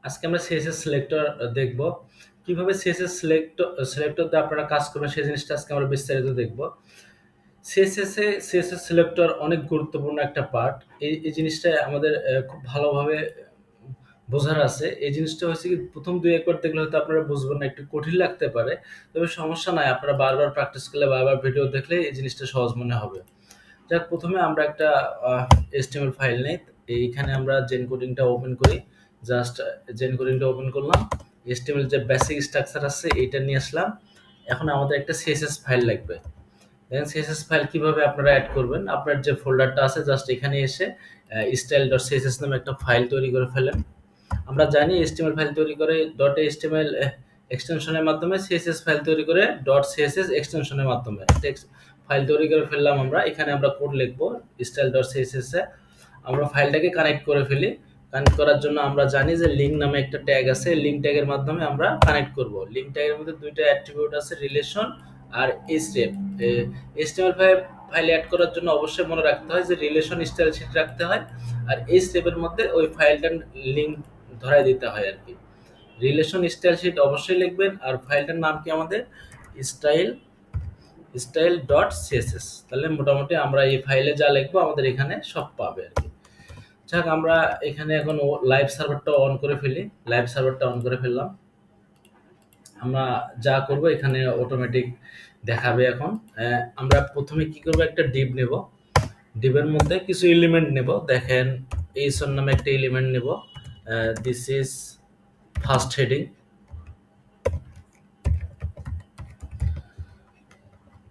আজকে আমরা CSS selector দেখব। কিভাবে সিএসএস সিলেক্টর দিয়ে আপনারা কাজ করবেন সেই জিনিসটা আজকে আমরা বিস্তারিত দেখব। সিএসএস সিলেক্টর অনেক গুরুত্বপূর্ণ একটা পার্ট। এই জিনিসটা আমাদের খুব ভালোভাবে বোঝার আছে। এই জিনিসটা হচ্ছে কি, প্রথম ২-১ বার দেখলে হয়তো আপনারা বুঝবেন না, একটু কঠিন লাগতে পারে। তবে সমস্যা নাই, আপনারা বারবার প্র্যাকটিস করলে, বারবার ভিডিও দেখলে এই জিনিসটা সহজ মনে হবে। যাক, প্রথমে আমরা একটা HTML ফাইল নেই। এইখানে আমরা জেন কোডিংটা ওপেন করি। জাস্ট জেন কোডিংটা ওপেন করলাম। HTML যে বেসিক স্ট্রাকচার আছে এইটা নিয়ে আসলাম। এখন আমাদের একটা সিএসএস ফাইল লাগবে। দেখেন সিএসএস ফাইল কিভাবে আপনারা অ্যাড করবেন। আপনার যে ফোল্ডারটা আছে জাস্ট এখানে এসে style.css নামে একটা ফাইল তৈরি করে ফেলেন। আমরা জানি HTML ফাইল তৈরি করে .html এক্সটেনশনের মাধ্যমে, CSS ফাইল তৈরি করে .css এক্সটেনশনের মাধ্যমে টেক্সট ফাইল তৈরি করে ফেললাম। আমরা এখানে আমরা কোড লিখবো style.css এ। আমরা ফাইলটাকে কানেক্ট করে ফেলি। কানেক্ট করার জন্য আমরা জানি যে লিঙ্ক নামে একটা ট্যাগ আছে। লিঙ্ক ট্যাগের মাধ্যমে আমরা কানেক্ট করব। লিঙ্ক ট্যাগের মধ্যে দুইটা অ্যাট্রিবিউট আছে, রিলেশন আর স্টেপ। HTML ফাইল অ্যাড করার জন্য অবশ্যই মনে রাখতে হয় যে রিলেশন স্টাইল শিট রাখতে হয়, আর এই স্টেপের মধ্যে ওই ফাইলটার লিঙ্ক ধরাই দিতে হয় আর কি। রিলেশন স্টাইল শিট অবশ্যই লিখবেন। আর ফাইলটার নাম কি আমাদের? Style style.css। তাহলে মোটামুটি আমরা এই ফাইলে যা লিখবো আমাদের এখানে সব পাবে আর কি। যাক, আমরা এখানে এখন লাইভ সার্ভারটা অন করে ফেলি। লাইভ সার্ভারটা অন করে ফেললাম। আমরা যা করব এখানে অটোমেটিক দেখাবে। এখন আমরা প্রথমে কি করব, একটা ডিভ নেব। ডিভের মধ্যে কিছু এলিমেন্ট নেব। দেখেন এইসন নামে একটা এলিমেন্ট নেব। This is first heading.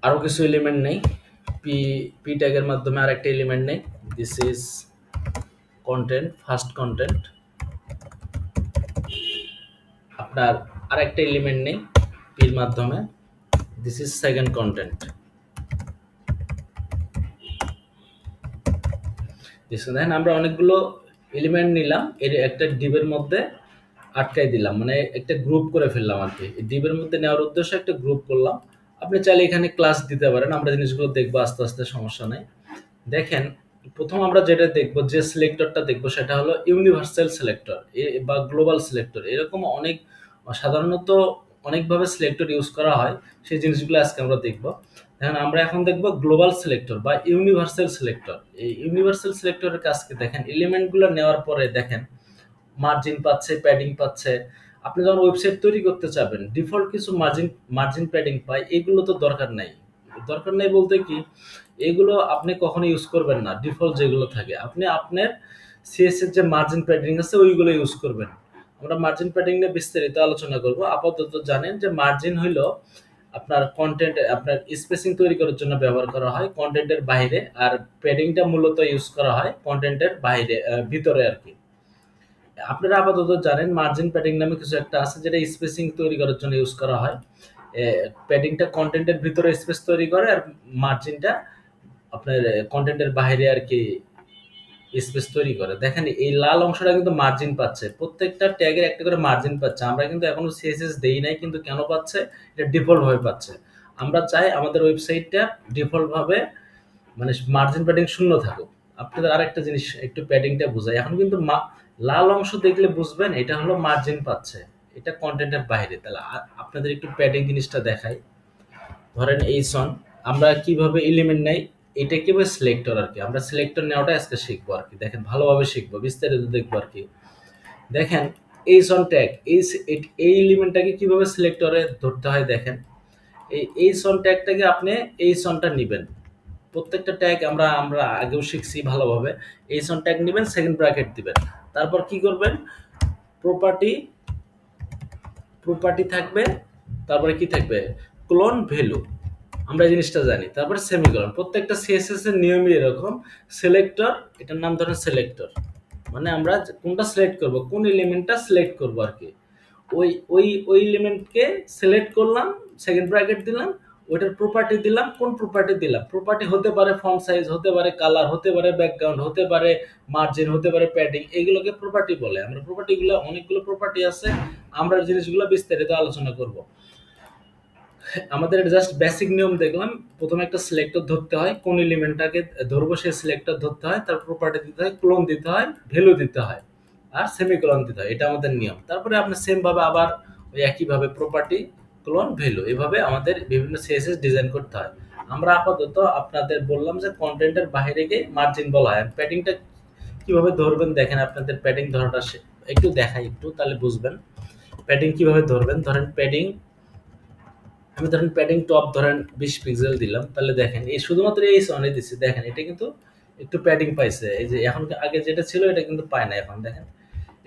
আরো কিছু এলিমেন্ট নেই। পি পি ট্যাগের মাধ্যমে আরেকটা এলিমেন্ট নেই। This is content, first content. আপনার আরেকটা এলিমেন্ট নেই পির মাধ্যমে। This is second content. দেখেন আমরা অনেকগুলো এলিমেন্ট নিলাম, এর একটা ডিবের মধ্যে আটকাই দিলাম, মানে একটা গ্রুপ করে ফেললাম আর কি। ডিবের মধ্যে নেওয়ার উদ্দেশ্যে একটা গ্রুপ করলাম। আপনি চাইলে এখানে ক্লাস দিতে পারেন। আমরা জিনিসগুলো দেখবো আস্তে আস্তে, সমস্যা নেই। দেখেন, প্রথম আমরা যেটা দেখবো, যে সিলেক্টরটা দেখবো সেটা হলো ইউনিভার্সাল সিলেক্টর বা গ্লোবাল সিলেক্টর। এরকম অনেক সাধারণত অনেকভাবে সিলেক্টর ইউজ করা হয়, সেই জিনিসগুলো আজকে আমরা দেখবো। দেখেন আমরা এখন দেখবো গ্লোবাল সিলেক্টর বা ইউনিভার্সাল সিলেক্টর। এই ইউনিভার্সাল সিলেক্টরের কাজ কি? দেখেন এলিমেন্টগুলো নেওয়ার পরে দেখেন মার্জিন পাচ্ছে, প্যাডিং পাচ্ছে। আপনি যখন ওয়েবসাইট তৈরি করতে চাবেন, ডিফল্ট কিছু মার্জিন প্যাডিং পায়, এগুলো তো দরকার নাই। দরকার নাই বলতে কি, এগুলো আপনি কখনো ইউজ করবেন না। ডিফল্ট যেগুলো থাকে আপনি আপনার সিএস এর যে মার্জিন প্যাডিং আছে ওইগুলো ইউজ করবেন। আমরা মার্জিন প্যাডিং নিয়ে বিস্তারিত আলোচনা করব। আপাতত জানেন যে মার্জিন হইল আপনার কন্টেন্ট, আপনার স্পেসিং তৈরি করার জন্য ব্যবহার করা হয় কন্টেন্টের বাইরে, আর প্যাডিংটা মূলত ইউজ করা হয় কন্টেন্টের বাইরে, ভিতরে আর কি। আপনারা আপাতত জানেন মার্জিন প্যাডিং নামে কিছু একটা আছে, যেটা স্পেসিং তৈরি করার জন্য ইউজ করা হয়। প্যাডিংটা কন্টেন্টের ভিতরে স্পেস তৈরি করে, আর মার্জিনটা আপনার কন্টেন্টের বাইরে আর কি স্পেস তৈরি করে। দেখেন এই লাল অংশটা কিন্তু মার্জিন পাচ্ছে, প্রত্যেকটা ট্যাগের একটা করে মার্জিন পাচ্ছে। আমরা কিন্তু এখনো সিএসএস দেই নাই, কিন্তু কেন পাচ্ছে? এটা ডিফল্ট ভাবে পাচ্ছে। আমরা চাই আমাদের ওয়েবসাইটটা ডিফল্ট ভাবে মানে মার্জিন প্যাডিং শূন্য থাকুক। আপনাদের আরেকটা জিনিস একটু প্যাডিংটা বোঝাই। এখন কিন্তু লাল অংশ দেখলে বুঝবেন এটা হলো মার্জিন পাচ্ছে, এটা কন্টেন্টের বাইরে। তাহলে আপনাদের একটু প্যাডিং জিনিসটা দেখাই। ধরেন এই সন, আমরা কিভাবে এলিমেন্ট নেই, এটা কিভাবে সিলেক্টর আর কি। আমরা সিলেক্টর নেওয়াটা আজকে শিখবো আর কি। দেখেন ভালোভাবে শিখবো, বিস্তারিত দেখবো আর কি। দেখেন এই সন ট্যাগ, এই এলিমেন্টটাকে কিভাবে সিলেক্টরে ধরতে হয়। দেখেন এই সন ট্যাগটাকে আপনি এই সনটা নিবেন। প্রত্যেকটা ট্যাগ আমরা আমরা আগেও শিখছি ভালোভাবে। এই সন ট্যাগ নেবেন, সেকেন্ড ব্র্যাকেট দিবেন। তারপর কি করবেন? প্রপার্টি প্রপার্টি থাকবে। তারপরে কি থাকবে? Clone value. আমরা এই জিনিসটা জানি। তারপরে সেমিকোলন। প্রত্যেকটা সিএসএস এর নিয়মই এরকম। সিলেক্টর, এটার নাম ধরেন সিলেক্টর, মানে আমরা কোনটা সিলেক্ট করব, কোন এলিমেন্টটা সিলেক্ট করব আর কি। ওই ওই ওই এলিমেন্টকে সিলেক্ট করলাম, সেকেন্ড ব্র্যাকেট দিলাম, ওইটার প্রপার্টি দিলাম। কোন প্রপার্টি দিলাম? প্রপার্টি হতে পারে ফন্ট সাইজ, হতে পারে কালার, হতে পারে ব্যাকগ্রাউন্ড, হতে পারে মার্জিন, হতে পারে প্যাডিং। এগুলোকে প্রপার্টি বলে। আমরা প্রপার্টিগুলো, অনেকগুলো প্রপার্টি আছে, আমরা জিনিসগুলো বিস্তারিত আলোচনা করব। আমাদের জাস্ট বেসিক নিয়ম দেখলাম। প্রথমে একটা সিলেক্টর ধরতে হয়, কোন এলিমেন্টটাকে ধরবো সেই সিলেক্টর ধরতে হয়, তার প্রপার্টি দিতে হয়, ক্লোন দিতে হয়, ভ্যালু দিতে হয়। আর সেমিকোলন দিতে হয়, এটা আমাদের নিয়ম। তারপরে আপনি সেম ভাবে আবার ওই একইভাবে প্রপার্টি ক্লোন ভ্যালু এভাবে আমাদের বিভিন্ন সিএসএস ডিজাইন করতে হয়। আমরা আপাতত আপনাদের বললাম যে কন্টেন্টের বাইরে গিয়ে মার্জিন বলা হয়। প্যাডিংটা কিভাবে ধরবেন দেখেন, আপনাদের প্যাডিং ধরাটা একটু দেখাই একটু, তাহলে বুঝবেন প্যাডিং কিভাবে ধরবেন। ধরেন প্যাডিং, আমি ধরেন প্যাডিং টপ ধরেন 20 পিক্সেল দিলাম, তাহলে দেখেন এই শুধুমাত্র এই সনে দিচ্ছি, দেখেন এটা কিন্তু একটু প্যাডিং পাইছে। এই যে এখন আগে যেটা ছিল এটা কিন্তু পায় না এখন। দেখেন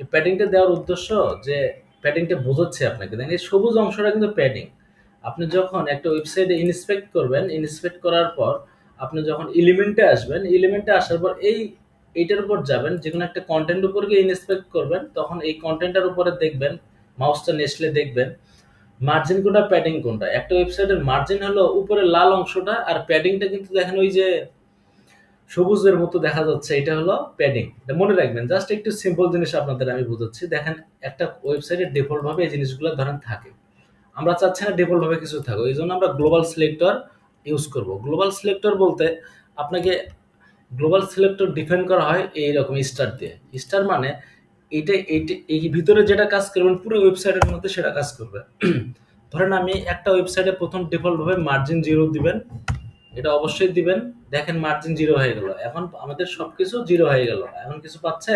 এই প্যাডিংটা দেওয়ার উদ্দেশ্য যে প্যাডিংটা বোঝাচ্ছে আপনাকে। দেখেন এই সবুজ অংশটা কিন্তু প্যাডিং। আপনি যখন একটা ওয়েবসাইটে ইন্সপেক্ট করবেন, ইন্সপেক্ট করার পর আপনি যখন এলিমেন্টে আসবেন, এলিমেন্টে আসার পর এইটার উপর যাবেন, যে কোনো একটা কন্টেন্ট উপর গিয়ে ইন্সপেক্ট করবেন, তখন এই কন্টেন্টের উপরে দেখবেন, মাউসটা নেসলে দেখবেন মার্জিন কোনটা প্যাডিং কোনটা। একটা ওয়েবসাইটের মার্জিন হলো উপরে লাল অংশটা, আর প্যাডিংটা কিন্তু দেখেন ওই যে সবুজের মতো দেখা যাচ্ছে, এটা হলো প্যাডিং। এটা মনে রাখবেন, জাস্ট একটু সিম্পল জিনিস আপনাদের আমি বুঝাচ্ছি। দেখেন একটা ওয়েবসাইটে ডিফল্ট ভাবে এই জিনিসগুলো ধরেন থাকে, আমরা চাচ্ছি না ডিফল্ট ভাবে কিছু থাকুক, এই জন্য আমরা গ্লোবাল সিলেক্টর ইউজ করব। গ্লোবাল সিলেক্টর বলতে আপনাকে গ্লোবাল সিলেক্টর ডিফাইন করা হয় এইরকম স্টার দিয়ে। স্টার মানে এইটা এই ভিতরে যেটা কাজ করবেন পুরো ওয়েবসাইটের মধ্যে সেটা কাজ করবে। ধরেন আমি একটা ওয়েবসাইটে প্রথম ডিফল্ট ভাবে মার্জিন 0 দিবেন, এটা অবশ্যই দিবেন। দেখেন মার্জিন 0 হয়ে গেল, এখন আমাদের সবকিছু 0 হয়ে গেল। এখন কিছু পাচ্ছে?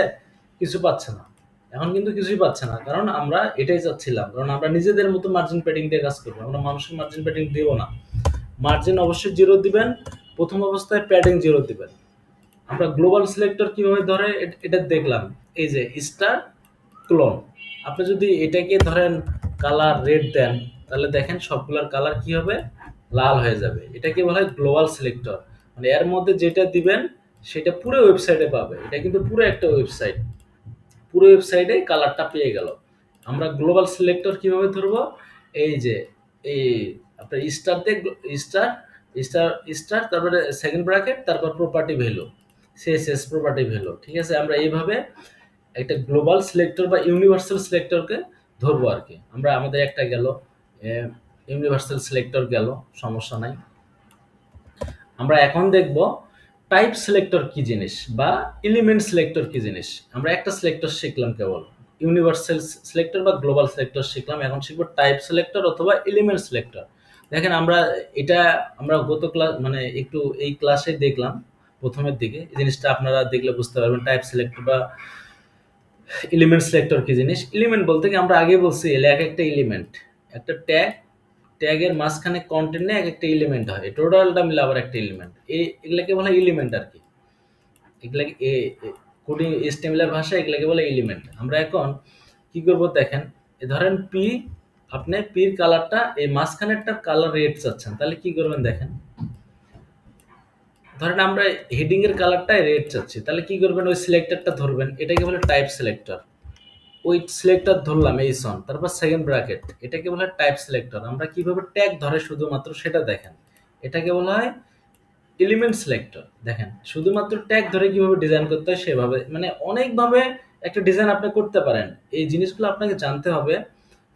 কিছু পাচ্ছে না। এখন কিন্তু কিছুই পাচ্ছে না, কারণ আমরা এটাই চাচ্ছিলাম, কারণ আমরা নিজেদের মতো মার্জিন প্যাডিং দিয়ে কাজ করবো, আমরা মানুষের মার্জিন প্যাডিং দিব না। মার্জিন অবশ্যই 0 দিবেন, প্রথম অবস্থায় প্যাডিং 0 দিবেন। আমরা গ্লোবাল সিলেক্টর কিভাবে ধরে এটা দেখলাম, এই যে স্টার ক্লোন। আপনি যদি এটাকে ধরেন কালার রেড দেন, তাহলে দেখেন সবগুলোর কালার কি হবে? লাল হয়ে যাবে। এটাকে বলা হয় গ্লোবাল সিলেক্টর। মানে এর মধ্যে যেটা দিবেন সেটা পুরো ওয়েবসাইটে পাবে। এটা কিন্তু পুরো একটা ওয়েবসাইট, পুরো ওয়েবসাইটে কালারটা পেয়ে গেল। আমরা গ্লোবাল সিলেক্টর কিভাবে ধরবো? এই যে এই আপনার স্টার দিয়ে স্টার স্টার স্টার, তারপরে সেকেন্ড ব্র্যাকেট, তারপর property value, CSS property value. ঠিক আছে, আমরা এইভাবে একটা গ্লোবাল সিলেক্টর বা ইউনিভার্সাল সিলেক্টরকে ধরবো আর কি। আমরা আমাদের একটা গেল, ইউনিভার্সাল সিলেক্টর গেল, সমস্যা নাই। আমরা এখন দেখব টাইপ সিলেক্টর কি জিনিস বা এলিমেন্ট সিলেক্টর কি জিনিস। আমরা একটা সিলেক্টর শিখলাম কেবল, ইউনিভার্সাল সিলেক্টর বা গ্লোবাল সিলেক্টর শিখলাম, এখন শিখবো টাইপ সিলেক্টর অথবা এলিমেন্ট সিলেক্টর। দেখেন আমরা এটা আমরা গত ক্লাস মানে একটু এই ক্লাসে দেখলাম প্রথমের দিকে, এই জিনিসটা আপনারা দেখলে বুঝতে পারবেন টাইপ সিলেক্টর বা এলিমেন্ট সিলেক্টর কি জিনিস। এলিমেন্ট বলতে কি আমরা আগে বলছি এক একটা এলিমেন্ট, একটা ট্যাগ, ট্যাগের মাঝখানে কন্টেন্টে এক একটা এলিমেন্ট হয়, টোটালটা মিলে আবার একটা এলিমেন্ট, এগুলাকে বলা হয় এলিমেন্ট আর কি। এগুলাকে কোডিং HTML এর ভাষায় এগুলাকে বলে এলিমেন্ট। আমরা এখন কি করব দেখেন, ধরেন পি, আপনি পির কালারটা এই মাঝখানেরটার কালার রেড চাচ্ছেন, তাহলে কি করবেন দেখেন, ধরেন আমরা হেডিং এর কালারটা রেড চাচ্ছি, তাহলে কি করবেন ওই সিলেক্টরটা ধরবেন, এটাকে বলে টাইপ সিলেক্টর। ওই সিলেক্টর ধরলাম এই সন, তারপর সেকেন্ড ব্র্যাকেট, এটাকে বলা হয় টাইপ সিলেক্টর। আমরা কিভাবে ট্যাগ ধরে শুধুমাত্র সেটা দেখেন, এটাকে বলা হয় এলিমেন্ট সিলেক্টর। দেখেন শুধুমাত্র ট্যাগ ধরে কিভাবে ডিজাইন করতে হয় সেভাবে, মানে অনেকভাবে একটা ডিজাইন আপনি করতে পারেন। এই জিনিসগুলো আপনাকে জানতে হবে,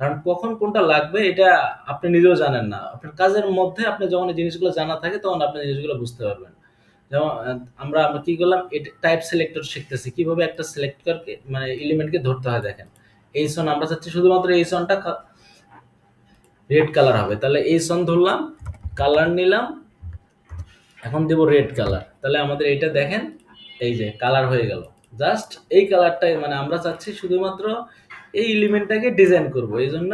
কারণ কখন কোনটা লাগবে এটা আপনি নিজেও জানেন না। আপনার কাজের মধ্যে আপনি যখন এই জিনিসগুলো জানা থাকে তখন আপনি জিনিসগুলো বুঝতে পারবেন। যেমন আমরা কি করলাম, টাইপ সিলেক্টর শিখতেছি কিভাবে একটা সিলেক্টরকে মানে এলিমেন্টকে ধরতে হয়। দেখেন এই সন আমরা চাচ্ছি শুধুমাত্র এই সনটা রেড কালার হবে, তাহলে এই সন ধরলাম, কালার নিলাম, এখন দেব রেড কালার, তাহলে আমাদের এটা দেখেন এই যে কালার হয়ে গেল। জাস্ট এই কালারটাই মানে আমরা চাচ্ছি শুধুমাত্র এই এলিমেন্টটাকে ডিজাইন করব, এই জন্য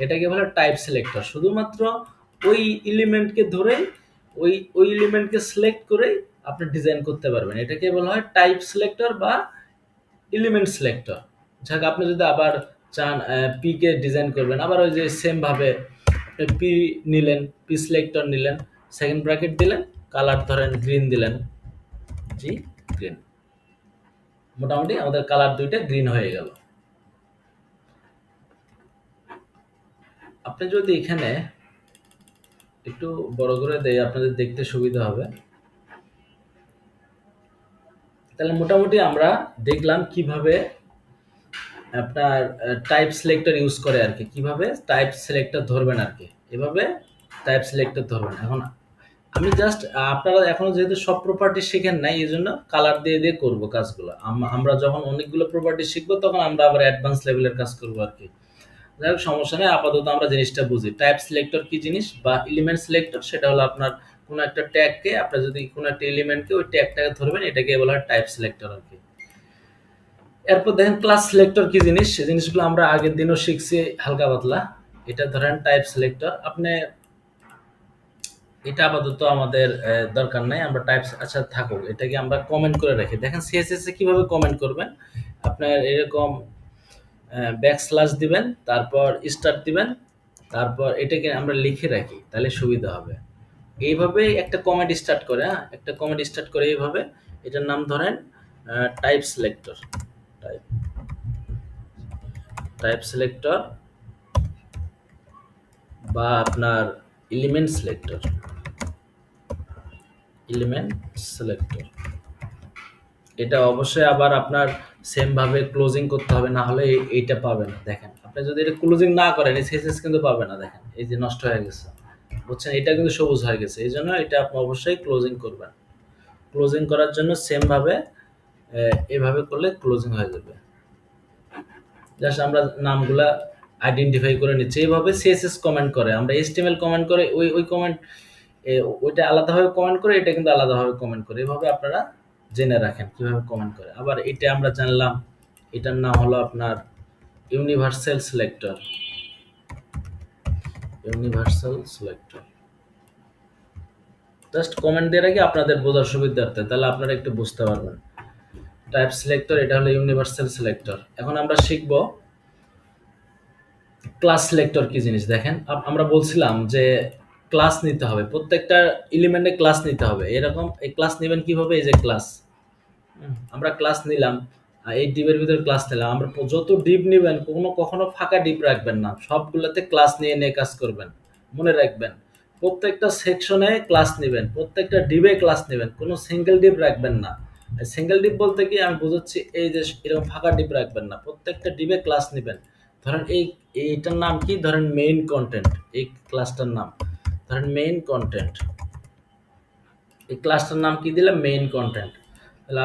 এটাকে বলে টাইপ সিলেক্টর। শুধুমাত্র ওই এলিমেন্টকে ধরে ওই এলিমেন্টকে সিলেক্ট করে আপনি ডিজাইন করতে পারবেন, এটাকে বলা হয় টাইপ সিলেক্টর বা এলিমেন্ট সিলেক্টর। যাক আপনি যদি আবার চান পি কে ডিজাইন করবেন, আবার ওই যে সেম ভাবে পি নিলেন, পি সিলেক্টর নিলেন, সেকেন্ড ব্র্যাকেট দিলেন, কালার ধরেন গ্রিন দিলেন, জি গ্রিন, মোটামুটি আমাদের কালার দুইটা গ্রিন হয়ে গেল। আপনি যদি এখানে একটু বড় করে দেয় আপনাদের দেখতে সুবিধা হবে, তাহলে মোটামুটি আমরা দেখলাম কিভাবে আপনার টাইপ সিলেক্টর ইউজ করে আর কি, কিভাবে টাইপ সিলেক্টর ধরবেন আর কি, এভাবে টাইপ সিলেক্টর ধরবেন। এখন আমি জাস্ট আপনারা এখনো যেহেতু সব প্রপার্টি শিখেন নাই, এই জন্য কালার দিয়ে দিয়ে করবো কাজগুলো। আমরা যখন অনেকগুলো প্রপার্টি শিখবো তখন আমরা আবার অ্যাডভান্স লেভেলের কাজ করবো আর কি। যাই হোক, সমস্যা নেই, আপাতত আমরা জিনিসটা বুঝি। টাইপ সিলেক্টর কি জিনিস বা এলিমেন্ট সিলেক্টর, সেটা হলো আপনার কোনো একটা ট্যাগকে, আপনার যদি কোনো একটা এলিমেন্টকে ওই ট্যাগটাকে ধরবেন, এটাকে বলা হয় টাইপ সিলেক্টর আর কি। এরপর দেখেন ক্লাস সিলেক্টর কি জিনিস, সেই জিনিসগুলো আমরা আগের দিনও শিখছি হালকা পাতলা। এটা ধরেন টাইপ সিলেক্টর, আপনি এটা আপাতত আমাদের দরকার নাই, আমরা টাইপস আচ্ছা থাকুক, এটাকে আমরা কমেন্ট করে রাখি। দেখেন সিএসএস এ কিভাবে কমেন্ট করবেন, আপনার এরকম ব্যাকস্ল্যাশ দিবেন, তারপর স্টার দিবেন, তারপর এটাকে আমরা লিখে রাখি, তাহলে সুবিধা হবে। এইভাবে একটা কমেন্ট স্টার্ট করে, হ্যাঁ, একটা কমেন্ট স্টার্ট করে এইভাবে। এটার নাম ধরেন type selector, type type selector বা আপনার এলিমেন্ট সিলেক্টর, এলিমেন্ট সিলেক্টর। এটা অবশ্যই আবার আপনার সেম ভাবে ক্লোজিং করতে হবে, না হলে এইটা পাবে না। দেখেন আপনি যদি এটা ক্লোজিং না করেন, এই সিএসএস কিন্তু পাবে না। দেখেন এই যে নষ্ট হয়ে গেছে, বুঝছেন, এটা কিন্তু সবুজ হয়ে গেছে, এই জন্য এটা আপনি অবশ্যই ক্লোজিং করবেন। ক্লোজিং করার জন্য সেম ভাবে এভাবে করলে ক্লোজিং হয়ে যাবে। জাস্ট আমরা নামগুলা আইডেন্টিফাই করে নিচ্ছি। এইভাবে সিএসএস কমেন্ট করে, আমরা এইচটিএমএল কমেন্ট করে ওই ওই কমেন্ট ওইটা আলাদাভাবে কমেন্ট করে, এটা কিন্তু আলাদাভাবে কমেন্ট করে। এভাবে আপনারা জেনে রাখেন কিভাবে কমেন্ট করে। আবার এটা আমরা জানলাম, এটার নাম হলো আপনার universal selector, universal selector. Just comment দিয়ে রাখি আপনাদের বোঝার সুবিধার্থে, তাহলে আপনারা একটু বুঝতে পারবেন। টাইপ সিলেক্টর, এটা হলো ইউনিভার্সাল সিলেক্টর। এখন আমরা শিখব ক্লাস সিলেক্টর কি জিনিস। দেখেন আমরা বলছিলাম যে ক্লাস নিতে হবে, প্রত্যেকটা এলিমেন্টে ক্লাস নিতে হবে। এরকম এই ক্লাস নেবেন কিভাবে, এই যে ক্লাস, আমরা ক্লাস নিলাম, এই ডিপের ভিতরে ক্লাস নিলাম। আমরা যত ডিপ নেবেন কখনো ফাঁকা ডিপ রাখবেন না, সবগুলোতে ক্লাস নিয়ে নিয়ে কাজ করবেন। মনে রাখবেন প্রত্যেকটা সেকশনে ক্লাস নেবেন, প্রত্যেকটা ডিপে ক্লাস নেবেন, কোনো সিঙ্গেল ডিপ রাখবেন না। সিঙ্গেল ডিপ বলতে কি আমি বোঝাচ্ছি, এই যে এরকম ফাঁকা ডিপ রাখবেন না, প্রত্যেকটা ডিপে ক্লাস নেবেন। ধরেন এইটার নাম কি, ধরেন মেইন কন্টেন্ট, এই ক্লাসটার নাম ধরেন মেইন কন্টেন্ট, এই ক্লাসটার নাম কি দিলাম, মেইন কন্টেন্ট। তাহলে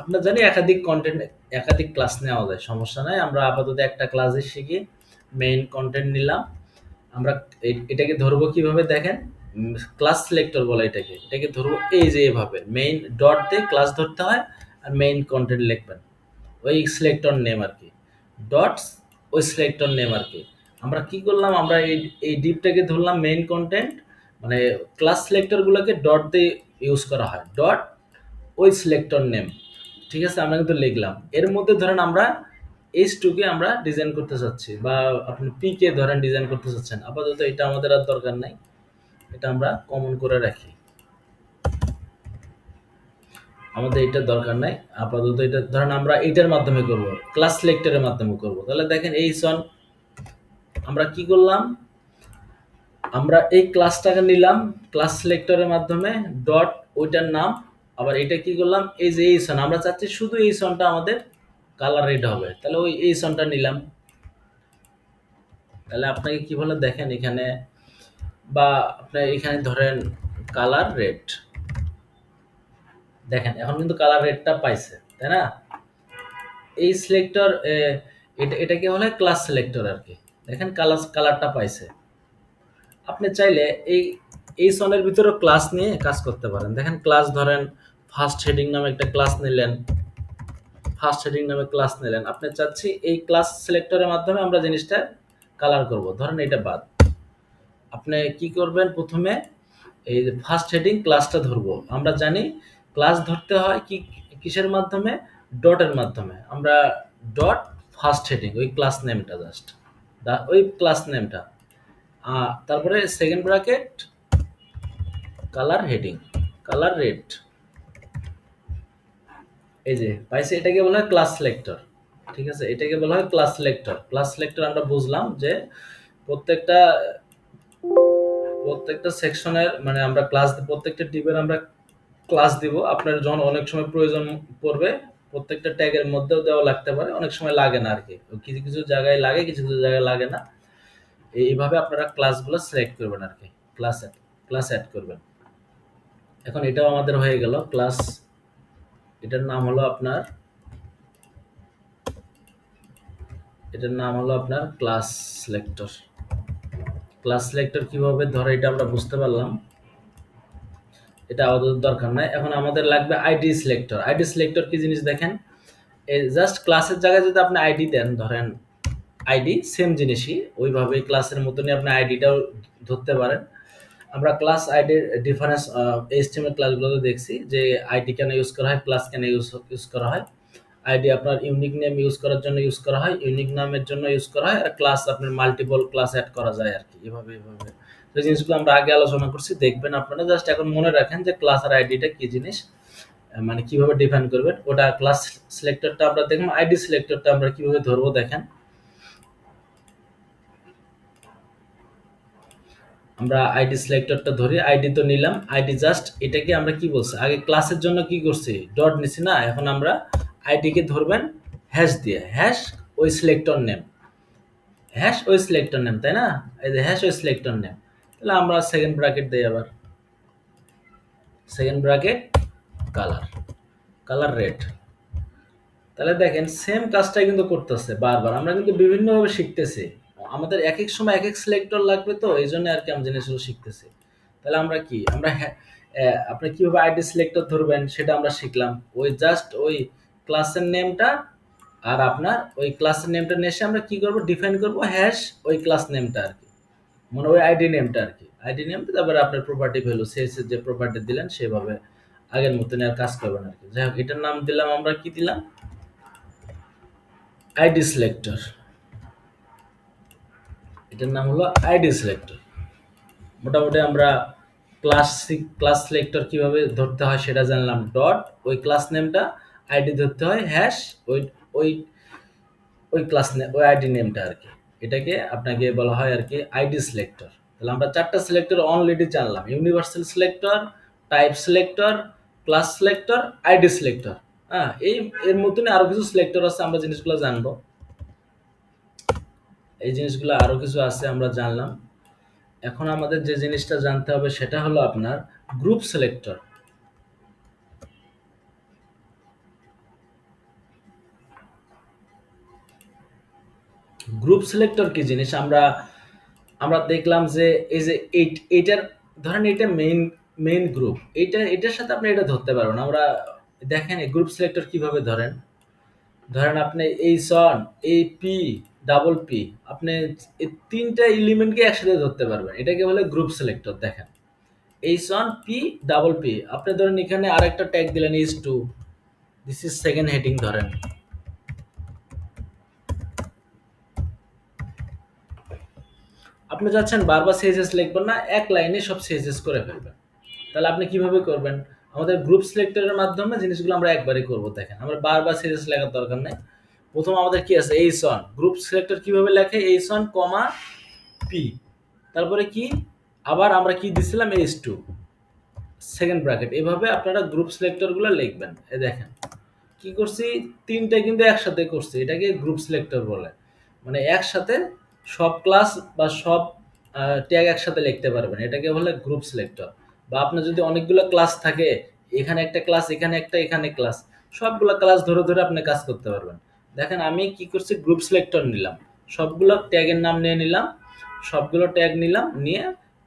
আপনার জানি একাধিক কন্টেন্ট, একাধিক ক্লাস নেওয়া যায়, সমস্যা নাই। আমরা আপাতত একটা ক্লাসে শিখি, মেইন কন্টেন্ট নিলাম। আমরা এটাকে ধরবো কিভাবে, দেখেন ক্লাস সিলেক্টর বলে এটাকে, এটাকে ধরবো এই যে এভাবে, মেইন ডট দিয়ে ক্লাস ধরতে হয়, আর মেইন কন্টেন্ট লিখবেন, ওই সিলেক্টর নেম আর কি, ডট ওই সিলেক্টর নেম আর কি। আমরা কি করলাম, আমরা এই ডিপটাকে ধরলাম মেইন কন্টেন্ট, মানে ক্লাস সিলেক্টরগুলোকে ডট দিয়ে ইউজ করা হয়, ডট ওই সিলেক্টর নেম। ঠিক আছে, আমরা কিন্তু লিখলাম। এর মধ্যে ধরেন আমরা H2 কে আমরা ডিজাইন করতে চাচ্ছি, বা আপনি P কে ধরেন ডিজাইন করতে চাচ্ছেন, আপাতত এটা আমাদের আর দরকার নাই, এটা আমরা কমন করে রাখি, আমাদের এটা দরকার নাই আপাতত। এটা ধরেন আমরা এটার মাধ্যমে করব, ক্লাস সিলেক্টরের মাধ্যমে করব। তাহলে দেখেন এই সন আমরা কি করলাম, আমরা এই ক্লাসটাকে নিলাম ক্লাস সিলেক্টরের মাধ্যমে, ডট ওইটার নাম, আবার এটা কি করলাম, এই যে এই সন আমরা চাচ্ছি শুধু এই সনটা আমাদের কালার রেড হবে, তাহলে ওই এই সনটা নিলাম। তাহলে আপনাকে কি বলে দেখেন এখানে, বা আপনি এখানে ধরেন কালার রেড, দেখেন এখন কিন্তু কালার রেডটা পাইছে, তাই না। এই সিলেক্টর এটাকে বলে ক্লাস সিলেক্টর আর কি। দেখেন কালারটা পাইছে। আপনি চাইলে এই সনের ভিতরে ক্লাস নিয়ে কাজ করতে পারেন। দেখেন ক্লাস ধরেন ফার্স্ট হেডিং নামে একটা ক্লাস নিলেন, ফার্স্ট হেডিং নামে ক্লাস নিলেন, আপনি চাচ্ছি এই ক্লাস সিলেক্টরের মাধ্যমে আমরা জিনিসটা কালার করব, ধরেন এটা বাদ। আপনি কি করবেন, প্রথমে এই ফার্স্ট হেডিং ক্লাসটা ধরবো। আমরা জানি ক্লাস ধরতে হয় কি কিসের মাধ্যমে, ডটের মাধ্যমে। আমরা ডট ফার্স্ট হেডিং, ওই ক্লাস নেমটা, জাস্ট ওই ক্লাস নেমটা, তারপরে second bracket colour heading, colour red, এই যে পাইছে, এটাকে বলা হয় ক্লাস সিলেক্টর। ঠিক আছে, এটাকে বলা হয় ক্লাস সিলেক্টর। ক্লাস সিলেক্টর আমরা বুঝলাম যে প্রত্যেকটা প্রত্যেকটা সেকশনের, মানে আমরা ক্লাস, প্রত্যেকটা টিপের আমরা ক্লাস দিব। আপনার যখন অনেক সময় প্রয়োজন পড়বে, প্রত্যেকটা ট্যাগের মধ্যেও দেওয়া লাগতে পারে, অনেক সময় লাগে না আর কি, কিছু কিছু জায়গায় লাগে, কিছু কিছু জায়গায় লাগে না। এইভাবে আপনারা ক্লাসগুলো সিলেক্ট করবেন আর কি, ক্লাস অ্যাড করবেন। এখন এটাও আমাদের হয়ে গেল ক্লাস। এটার নাম হলো আপনার ক্লাস সিলেক্টর। ক্লাস সিলেক্টর কিভাবে ধরে এটা আমরা বুঝতে পারলাম, এটা আমাদের দরকার নাই। এখন আমাদের লাগবে আইডি সিলেক্টর। আইডি সিলেক্টর কি জিনিস দেখেন, এই জাস্ট ক্লাসের জায়গায় যদি আপনি আইডি দেন, ধরেন আইডি সেম জিনিসই, ওইভাবে ক্লাসের মতনই আপনি আইডিটাও ধরতে পারেন। আমরা ক্লাস আইডির ডিফারেন্স এইচটিএমএল ক্লাসগুলোতে দেখছি যে আইডি কেন ইউজ করা হয়, ক্লাস কেন ইউজ করা হয়। আইডি আপনার ইউনিক নেম ইউজ করার জন্য ইউজ করা হয়, ইউনিক নামের জন্য ইউজ করা হয়, আর ক্লাস আপনার মাল্টিপল ক্লাস অ্যাড করা যায় আর কি, এভাবে এই জিনিসগুলো আমরা আগে আলোচনা করছি, দেখবেন আপনারা। জাস্ট এখন মনে রাখেন যে ক্লাস আর আইডিটা কি জিনিস, মানে কিভাবে ডিফাইন করবেন ওটা। ক্লাস সিলেক্টরটা আমরা দেখুন, আইডি সিলেক্টরটা আমরা কিভাবে ধরবো দেখেন। আমরা আইডি সিলেক্টরটা ধরি, আইডি তো নিলাম, আইডি জাস্ট এটাকে আমরা কি বলছি, আগে ক্লাসের জন্য কি করছি, ডট নিছি না। এখন আমরা আইডিকে ধরবেন হ্যাশ দিয়ে, হ্যাশ ওই সিলেক্টর নেম, হ্যাশ ওই সিলেক্টর নেম, তাই না? এই যে হ্যাশ ওই সিলেক্টর নেম, তাহলে আমরা সেকেন্ড ব্র্যাকেট দিই, আবার সেকেন্ড ব্র্যাকেট কালার রেড। তাহলে দেখেন সেম কাজটাই কিন্তু করতেছে বারবার। আমরা কিন্তু বিভিন্নভাবে শিখতেছি, আমাদের এক এক সময় এক এক সিলেক্টর লাগবে, তো এই জন্য আর কি আমরা জিনিসগুলো শিখতেছি। তাহলে আমরা কি, আমরা আপনি কিভাবে আইডি সিলেক্টর ধরবেন সেটা আমরা শিখলাম। ওই জাস্ট ওই ক্লাসের নেমটা আর আপনার ওই ক্লাসের নেমটা নিয়ে এসে আমরা কি করব, ডিফাইন করব হ্যাশ ওই ক্লাস নেমটা আর কি, মানে ওই আইডি নেমটা আর কি। আইডি নেমটা তারপরে আপনার প্রপার্টি ভ্যালু, সিএসএস যে প্রপার্টি দিলেন সেভাবে আগের মতন আর কাজ করবেন আর কি। যাই হোক, এটার নাম দিলাম আমরা, কি দিলাম, আইডি সিলেক্টর। এটার নাম হলো আইডি সিলেক্টর। মোটামুটি আমরা ক্লাস সিলেক্টর কিভাবে ধরতে হয় সেটা জানলাম। ডট ওই ক্লাস নেমটা, আইডি ধরতে হয় হ্যাশ ওই ওই ওই ক্লাস নেম ওই আইডি নেমটা আর কি। এটাকে আপনাকে বলা হয় আর কি আইডি সিলেক্টর। তাহলে আমরা চারটা সিলেক্টর অলরেডি জানলাম, universal selector, type selector, class selector, ID selector. হ্যাঁ, এর মতনই আরো কিছু সিলেক্টর আছে, আমরা জিনিসগুলো জানবো। এই জিনিসগুলো আরো কিছু আছে আমরা জানলাম। এখন আমাদের যে জিনিসটা জানতে হবে সেটা হলো আপনার গ্রুপ সিলেক্টর। গ্রুপ সিলেক্টর কি জিনিস, আমরা আমরা দেখলাম যে এই যে এইটার, ধরেন এটা মেইন গ্রুপ, এটার সাথে আপনি এটা ধরতে পারবেন। আমরা দেখেন এই গ্রুপ সিলেক্টর কিভাবে ধরেন। ধরেন আপনি এই সন, এই পি, ডাবল পি, আপনি এই তিনটা এলিমেন্টকে একসাথে ধরতে পারবেন, এটাকে বলে গ্রুপ সিলেক্টর। দেখেন এই সন পি ডাবল পি, আপনি ধরেন এখানে আরেকটা ট্যাগ দিলেন is two, this is second heading. ধরেন আপনি চাচ্ছেন বারবার সিএসএস লিখবেন না, এক লাইনে সব সিএসএস করে ফেলবেন। তাহলে আপনি কিভাবে করবেন, আমাদের গ্রুপ সিলেক্টরের মাধ্যমে জিনিসগুলো আমরা একবারই করব। দেখেন আমরা বারবার সিএসএস লেখার দরকার নেই। প্রথম আমাদের কি আছে, এইচ ওয়ান। গ্রুপ সিলেক্টর কিভাবে লেখে, এইচ ওয়ান কমা পি, তারপরে কি, আবার আমরা কি দিছিলাম, এইচ টু, সেকেন্ড ব্র্যাকেট। এভাবে আপনারা গ্রুপ সিলেক্টরগুলো লিখবেন। এই দেখেন কি করছি, তিনটা কিন্তু একসাথে করছি, এটাকে গ্রুপ সিলেক্টর বলে। মানে একসাথে সব ক্লাস বা সব ট্যাগ একসাথে লিখতে পারবেন, এটাকে বলে গ্রুপ সিলেক্টর। বা আপনার যদি অনেকগুলো ক্লাস থাকে, এখানে একটা ক্লাস, এখানে একটা, এখানে ক্লাস, সবগুলো ক্লাস ধরে ধরে আপনি কাজ করতে পারবেন। দেখেন আমি কি করছি, গ্রুপ সিলেক্টর নিলাম, সবগুলো ট্যাগের নাম নিয়ে নিলাম, সবগুলো ট্যাগ নিলাম, নিয়ে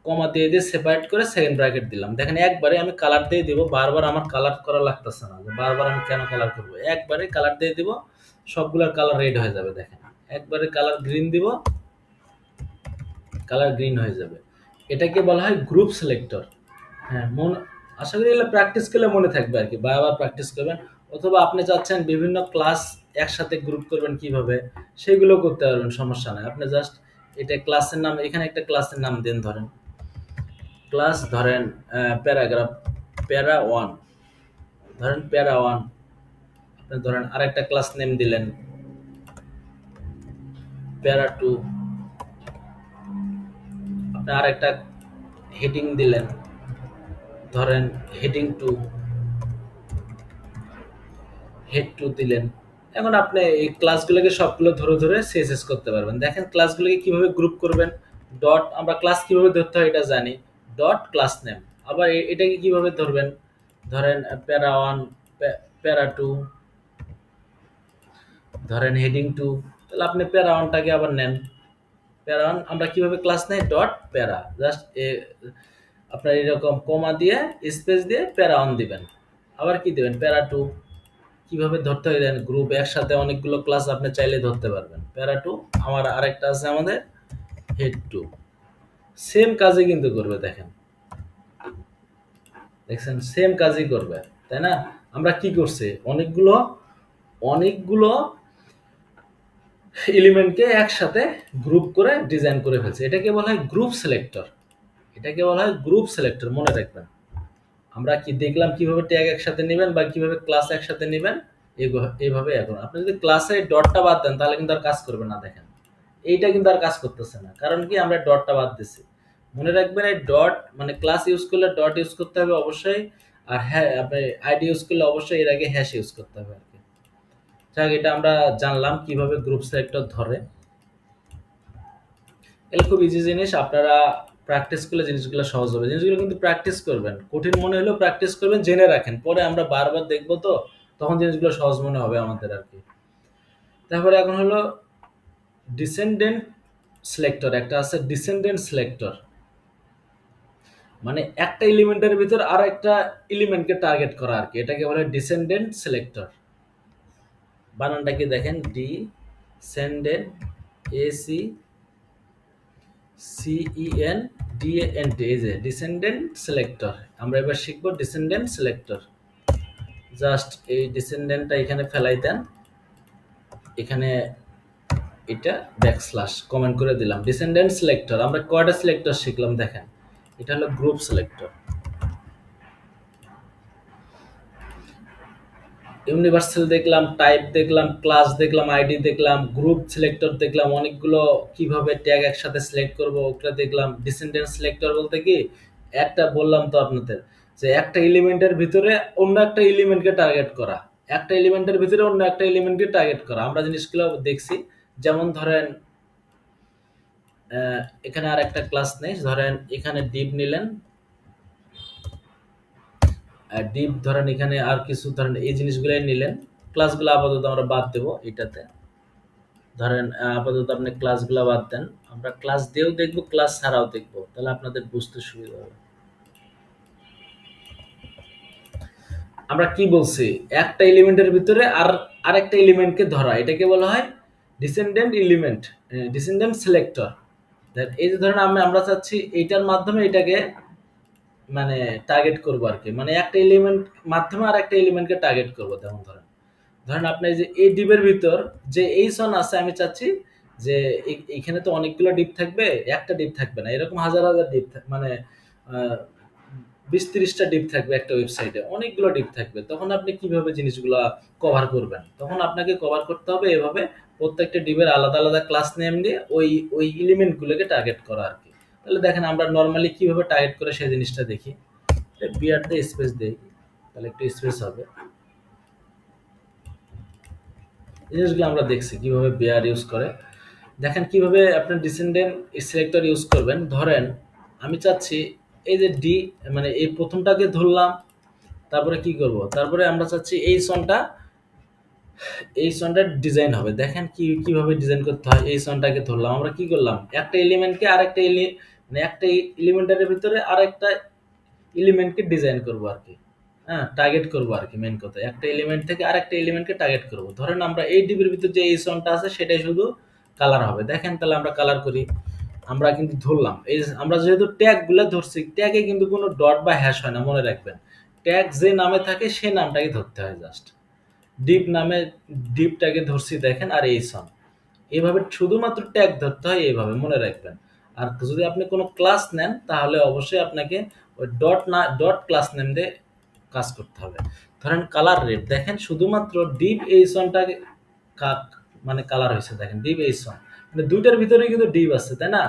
কমা দিয়ে দিয়ে সেপারেট করে সেকেন্ড ব্র্যাকেট দিলাম। দেখেন একবারে আমি কালার দিয়ে দিব, বারবার আমার কালার করা লাগতেছে না, যে বারবার আমি কেন কালার করবো, একবারে কালার দিয়ে দিব, সবগুলোর কালার রেড হয়ে যাবে। দেখেন একবারে কালার গ্রিন দিব, কালার গ্রিন হয়ে যাবে। এটাকে বলা হয় গ্রুপ সিলেক্টর। হ্যাঁ, আশা করি এগুলো প্র্যাকটিস করলে মনে থাকবে আর কি, বারবার প্র্যাকটিস করবেন। অথবা আপনি চাচ্ছেন বিভিন্ন ক্লাস একসাথে গ্রুপ করবেন কিভাবে, সেগুলো করতে পারবেন, সমস্যা নাই। আপনি জাস্ট এটা ক্লাসের নাম, এখানে একটা ক্লাসের নাম দেন, ধরেন ক্লাস, ধরেন প্যারাগ্রাফ, প্যারা ওয়ান, ধরেন প্যারা ওয়ান। আপনি ধরেন আরেকটা ক্লাস নেম দিলেন প্যারা টু, আপনি আরেকটা হেডিং দিলেন, ধরেন হেডিং টু, হেড টু দিলেন। এখন আপনি এই ক্লাসগুলোকে সবগুলো ধরে ধরে সিএসএস করতে পারবেন। দেখেন ক্লাসগুলোকে কিভাবে গ্রুপ করবেন। ডট, আমরা ক্লাস কিভাবে ধরতে হয় এটা জানি, ডট ক্লাস নেম, আবার এটাকে কিভাবে ধরবেন, ধরেন প্যারা ওয়ান, প্যারা টু, ধরেন হেডিং টু, তাহলে আপনি প্যারা ওয়ানটাকে আবার নেন। প্যারা ওয়ান আমরা কিভাবে ক্লাস নেই, ডট প্যারা, জাস্ট আপনার এরকম কমা দিয়ে স্পেস দিয়ে প্যারা ওয়ান দিবেন। আবার কি দিবেন, প্যারা টু। কিভাবে ধরতে হয় দেন, গ্রুপ একসাথে অনেকগুলো ক্লাস আপনি চাইলে ধরতে পারবেন। প্যারা টু, আমার আরেকটা আছে আমাদের হেড টু, সেম কাজই কিন্তু করবে, দেখেন দেখছেন সেম কাজই করবে, তাই না? আমরা কি করছি, অনেকগুলো অনেকগুলো এলিমেন্টকে একসাথে গ্রুপ করে ডিজাইন করে ফেলছে, এটাকে বলা হয় গ্রুপ সিলেক্টর। এটাকে বলা হয় গ্রুপ সিলেক্টর, মনে রাখবেন। আমরা কি দেখলাম কিভাবে ট্যাগ একসাথে নেবেন বা কিভাবে ক্লাস একসাথে নেবেন, এইভাবে। এখন আপনি যদি ক্লাসে ডটটা বাদ দেন তাহলে কিন্তু আর কাজ করবে না, দেখেন এইটা কিন্তু আর কাজ করতেছে না, কারণ কি আমরা ডটটা বাদ দিছি। মনে রাখবেন এই ডট মানে ক্লাস ইউজ করলে ডট ইউজ করতে হবে অবশ্যই, আর হ্যাঁ আপনি আইডি ইউজ করলে অবশ্যই এর আগে হ্যাশ ইউজ করতে হবে আর কি। যাক, এটা আমরা জানলাম কিভাবে গ্রুপ সিলেক্টর ধরে। এটা খুব ইজি জিনিস, আপনারা প্র্যাকটিস করলে জিনিসগুলো সহজ হবে। জিনিসগুলো কিন্তু প্র্যাকটিস করবেন, কঠিন মনে হলেও প্র্যাকটিস করবেন, জেনে রাখেন, পরে আমরা বারবার দেখবো তো তখন জিনিসগুলো সহজ মনে হবে আমাদের আর কি। তারপরে এখন হলো ডিসেন্ডেন্ট সিলেক্টর, একটা আছে ডিসেন্ডেন্ট সিলেক্টর, মানে একটা এলিমেন্টের ভিতর আর একটা এলিমেন্টকে টার্গেট করা আর কি, এটাকে বলে ডিসেন্ডেন্ট সিলেক্টর। বানানটা কি দেখেন, ডিসেন্ডেন্ট, এসি সিইএন ডিএএনটি, এই যে ডিসেন্ডেন্ট সিলেক্টর। আমরা এবার শিখবো ডিসেন্ডেন্ট সিলেক্টর। জাস্ট এই ডিসেন্ডেন্টটা এখানে ফেলাই দেন, এখানে এটা ব্যাকস্ল্যাশ কমেন্ট করে দিলাম। ডিসেন্ডেন্ট সিলেক্টর আমরা কয়টা সিলেক্টর শিখলাম দেখেন, এটা হলো গ্রুপ সিলেক্টর, ইউনিভার্সাল দেখলাম, টাইপ দেখলাম, ক্লাস দেখলাম, আইডি দেখলাম, গ্রুপ সিলেক্টর দেখলাম, অনেকগুলো কিভাবে ট্যাগ একসাথে সিলেক্ট করব ওটা দেখলাম। ডিসেন্ডেন্ট সিলেক্টর বলতে কি, একটা বললাম তো আপনাদের যে একটা এলিমেন্টের ভিতরে অন্য একটা এলিমেন্টকে টার্গেট করা, একটা এলিমেন্টের ভিতরে অন্য একটা এলিমেন্টকে টার্গেট করা, আমরা জিনিসগুলো দেখছি। যেমন ধরেন এখানে আর একটা ক্লাস নেই, ধরেন এখানে ডিপ নিলেন, ডিপ ধরেন এখানে আর কিছু ধরেন এই জিনিসগুলাই নিলেন, ক্লাসগুলো আপাতত আমরা বাদ দেবো এটাতে। ধরেন আপাতত আপনি ক্লাসগুলো বাদ দেন, আমরা ক্লাস দিয়েও দেখবো ক্লাস ছাড়াও দেখবো, তাহলে আপনাদের বুঝতে সুবিধা হবে। আমরা কি বলছি, একটা এলিমেন্টের ভিতরে আরেকটা এলিমেন্টকে ধরা, এটাকে বলা হয় ডিসেন্ডেন্ট এলিমেন্ট, ডিসেন্ডেন্ট সিলেক্টর। এই যে ধরেন আমরা চাচ্ছি এইটার মাধ্যমে এটাকে মানে টার্গেট করবো আর কি, মানে একটা এলিমেন্ট মাধ্যমে আর একটা এলিমেন্টকে টার্গেট করবো। যেমন ধরেন ধরেন আপনি যে এই ডিপের ভিতর যে এই সন আছে, আমি চাচ্ছি যে এখানে তো অনেকগুলো ডিপ থাকবে, একটা ডিপ থাকবে না, এরকম হাজার হাজার ডিপ মানে 20-30টা ডিপ থাকবে একটা ওয়েবসাইটে, অনেকগুলো ডিপ থাকবে, তখন আপনি কিভাবে জিনিসগুলো কভার করবেন, তখন আপনাকে কভার করতে হবে এভাবে প্রত্যেকটা ডিপের আলাদা আলাদা ক্লাস নেম দিয়ে ওই ওই এলিমেন্টগুলোকে টার্গেট করা আর কি। তাহলে দেখেন আমরা নর্মালি কিভাবে টার্গেট করে সেই জিনিসটা দেখি। বিআর দিয়ে স্পেস দেই, তাহলে একটু স্পেস হবে। জিনিসগুলো আমরা দেখছি কিভাবে বিআর ইউজ করে। দেখেন কিভাবে আপনার ডিসেন্ডেন্ট সিলেক্টর ইউজ করবেন। ধরেন আমি চাচ্ছি এই যে ডি মানে এই প্রথমটাকে ধরলাম, তারপরে কি করব, তারপরে আমরা চাচ্ছি এই সনটা ডিজাইন হবে। দেখেন কিভাবে ডিজাইন করতে হয়। এই সনটাকে ধরলাম, আমরা কি করলাম, একটা এলিমেন্টকে আরেকটা মানে একটা এলিমেন্টের ভিতরে আরেকটা এলিমেন্টকে ডিজাইন করব আর কি, হ্যাঁ টার্গেট করব আর কি। মেন কথা একটা এলিমেন্ট থেকে আরেকটা এলিমেন্টকে টার্গেট করব। ধরেন আমরা এই ডিবির ভিতর যে এই সনটা আছে সেটাই শুধু কালার হবে। দেখেন তাহলে আমরা কালার করি, আমরা কিন্তু ধরলাম এই আমরা যেহেতু ট্যাগ গুলা ধরছি, ট্যাগে কিন্তু কোনো ডট বা হ্যাশ হয় না, মনে রাখবেন। ট্যাগ যে নামে থাকে সেই নামটাকে ধরতে হয়, জাস্ট ডিপ নামে ডিপটাকে ধরছি দেখেন, আর এই সন এইভাবে শুধুমাত্র ট্যাগ ধরতে হয়, এইভাবে মনে রাখবেন। আর যদি আপনি কোনো ক্লাস নেন তাহলে অবশ্যই আপনাকে ওই ডট ক্লাস নেম দিয়ে কাজ করতে হবে। ধরেন কালার রেড, দেখেন শুধুমাত্র ডিপ এই সনটাকে মানে কালার হয়েছে, দেখেন ডিপ এই সন, মানে দুইটার ভিতরে কিন্তু ডিপ আছে, তাই না?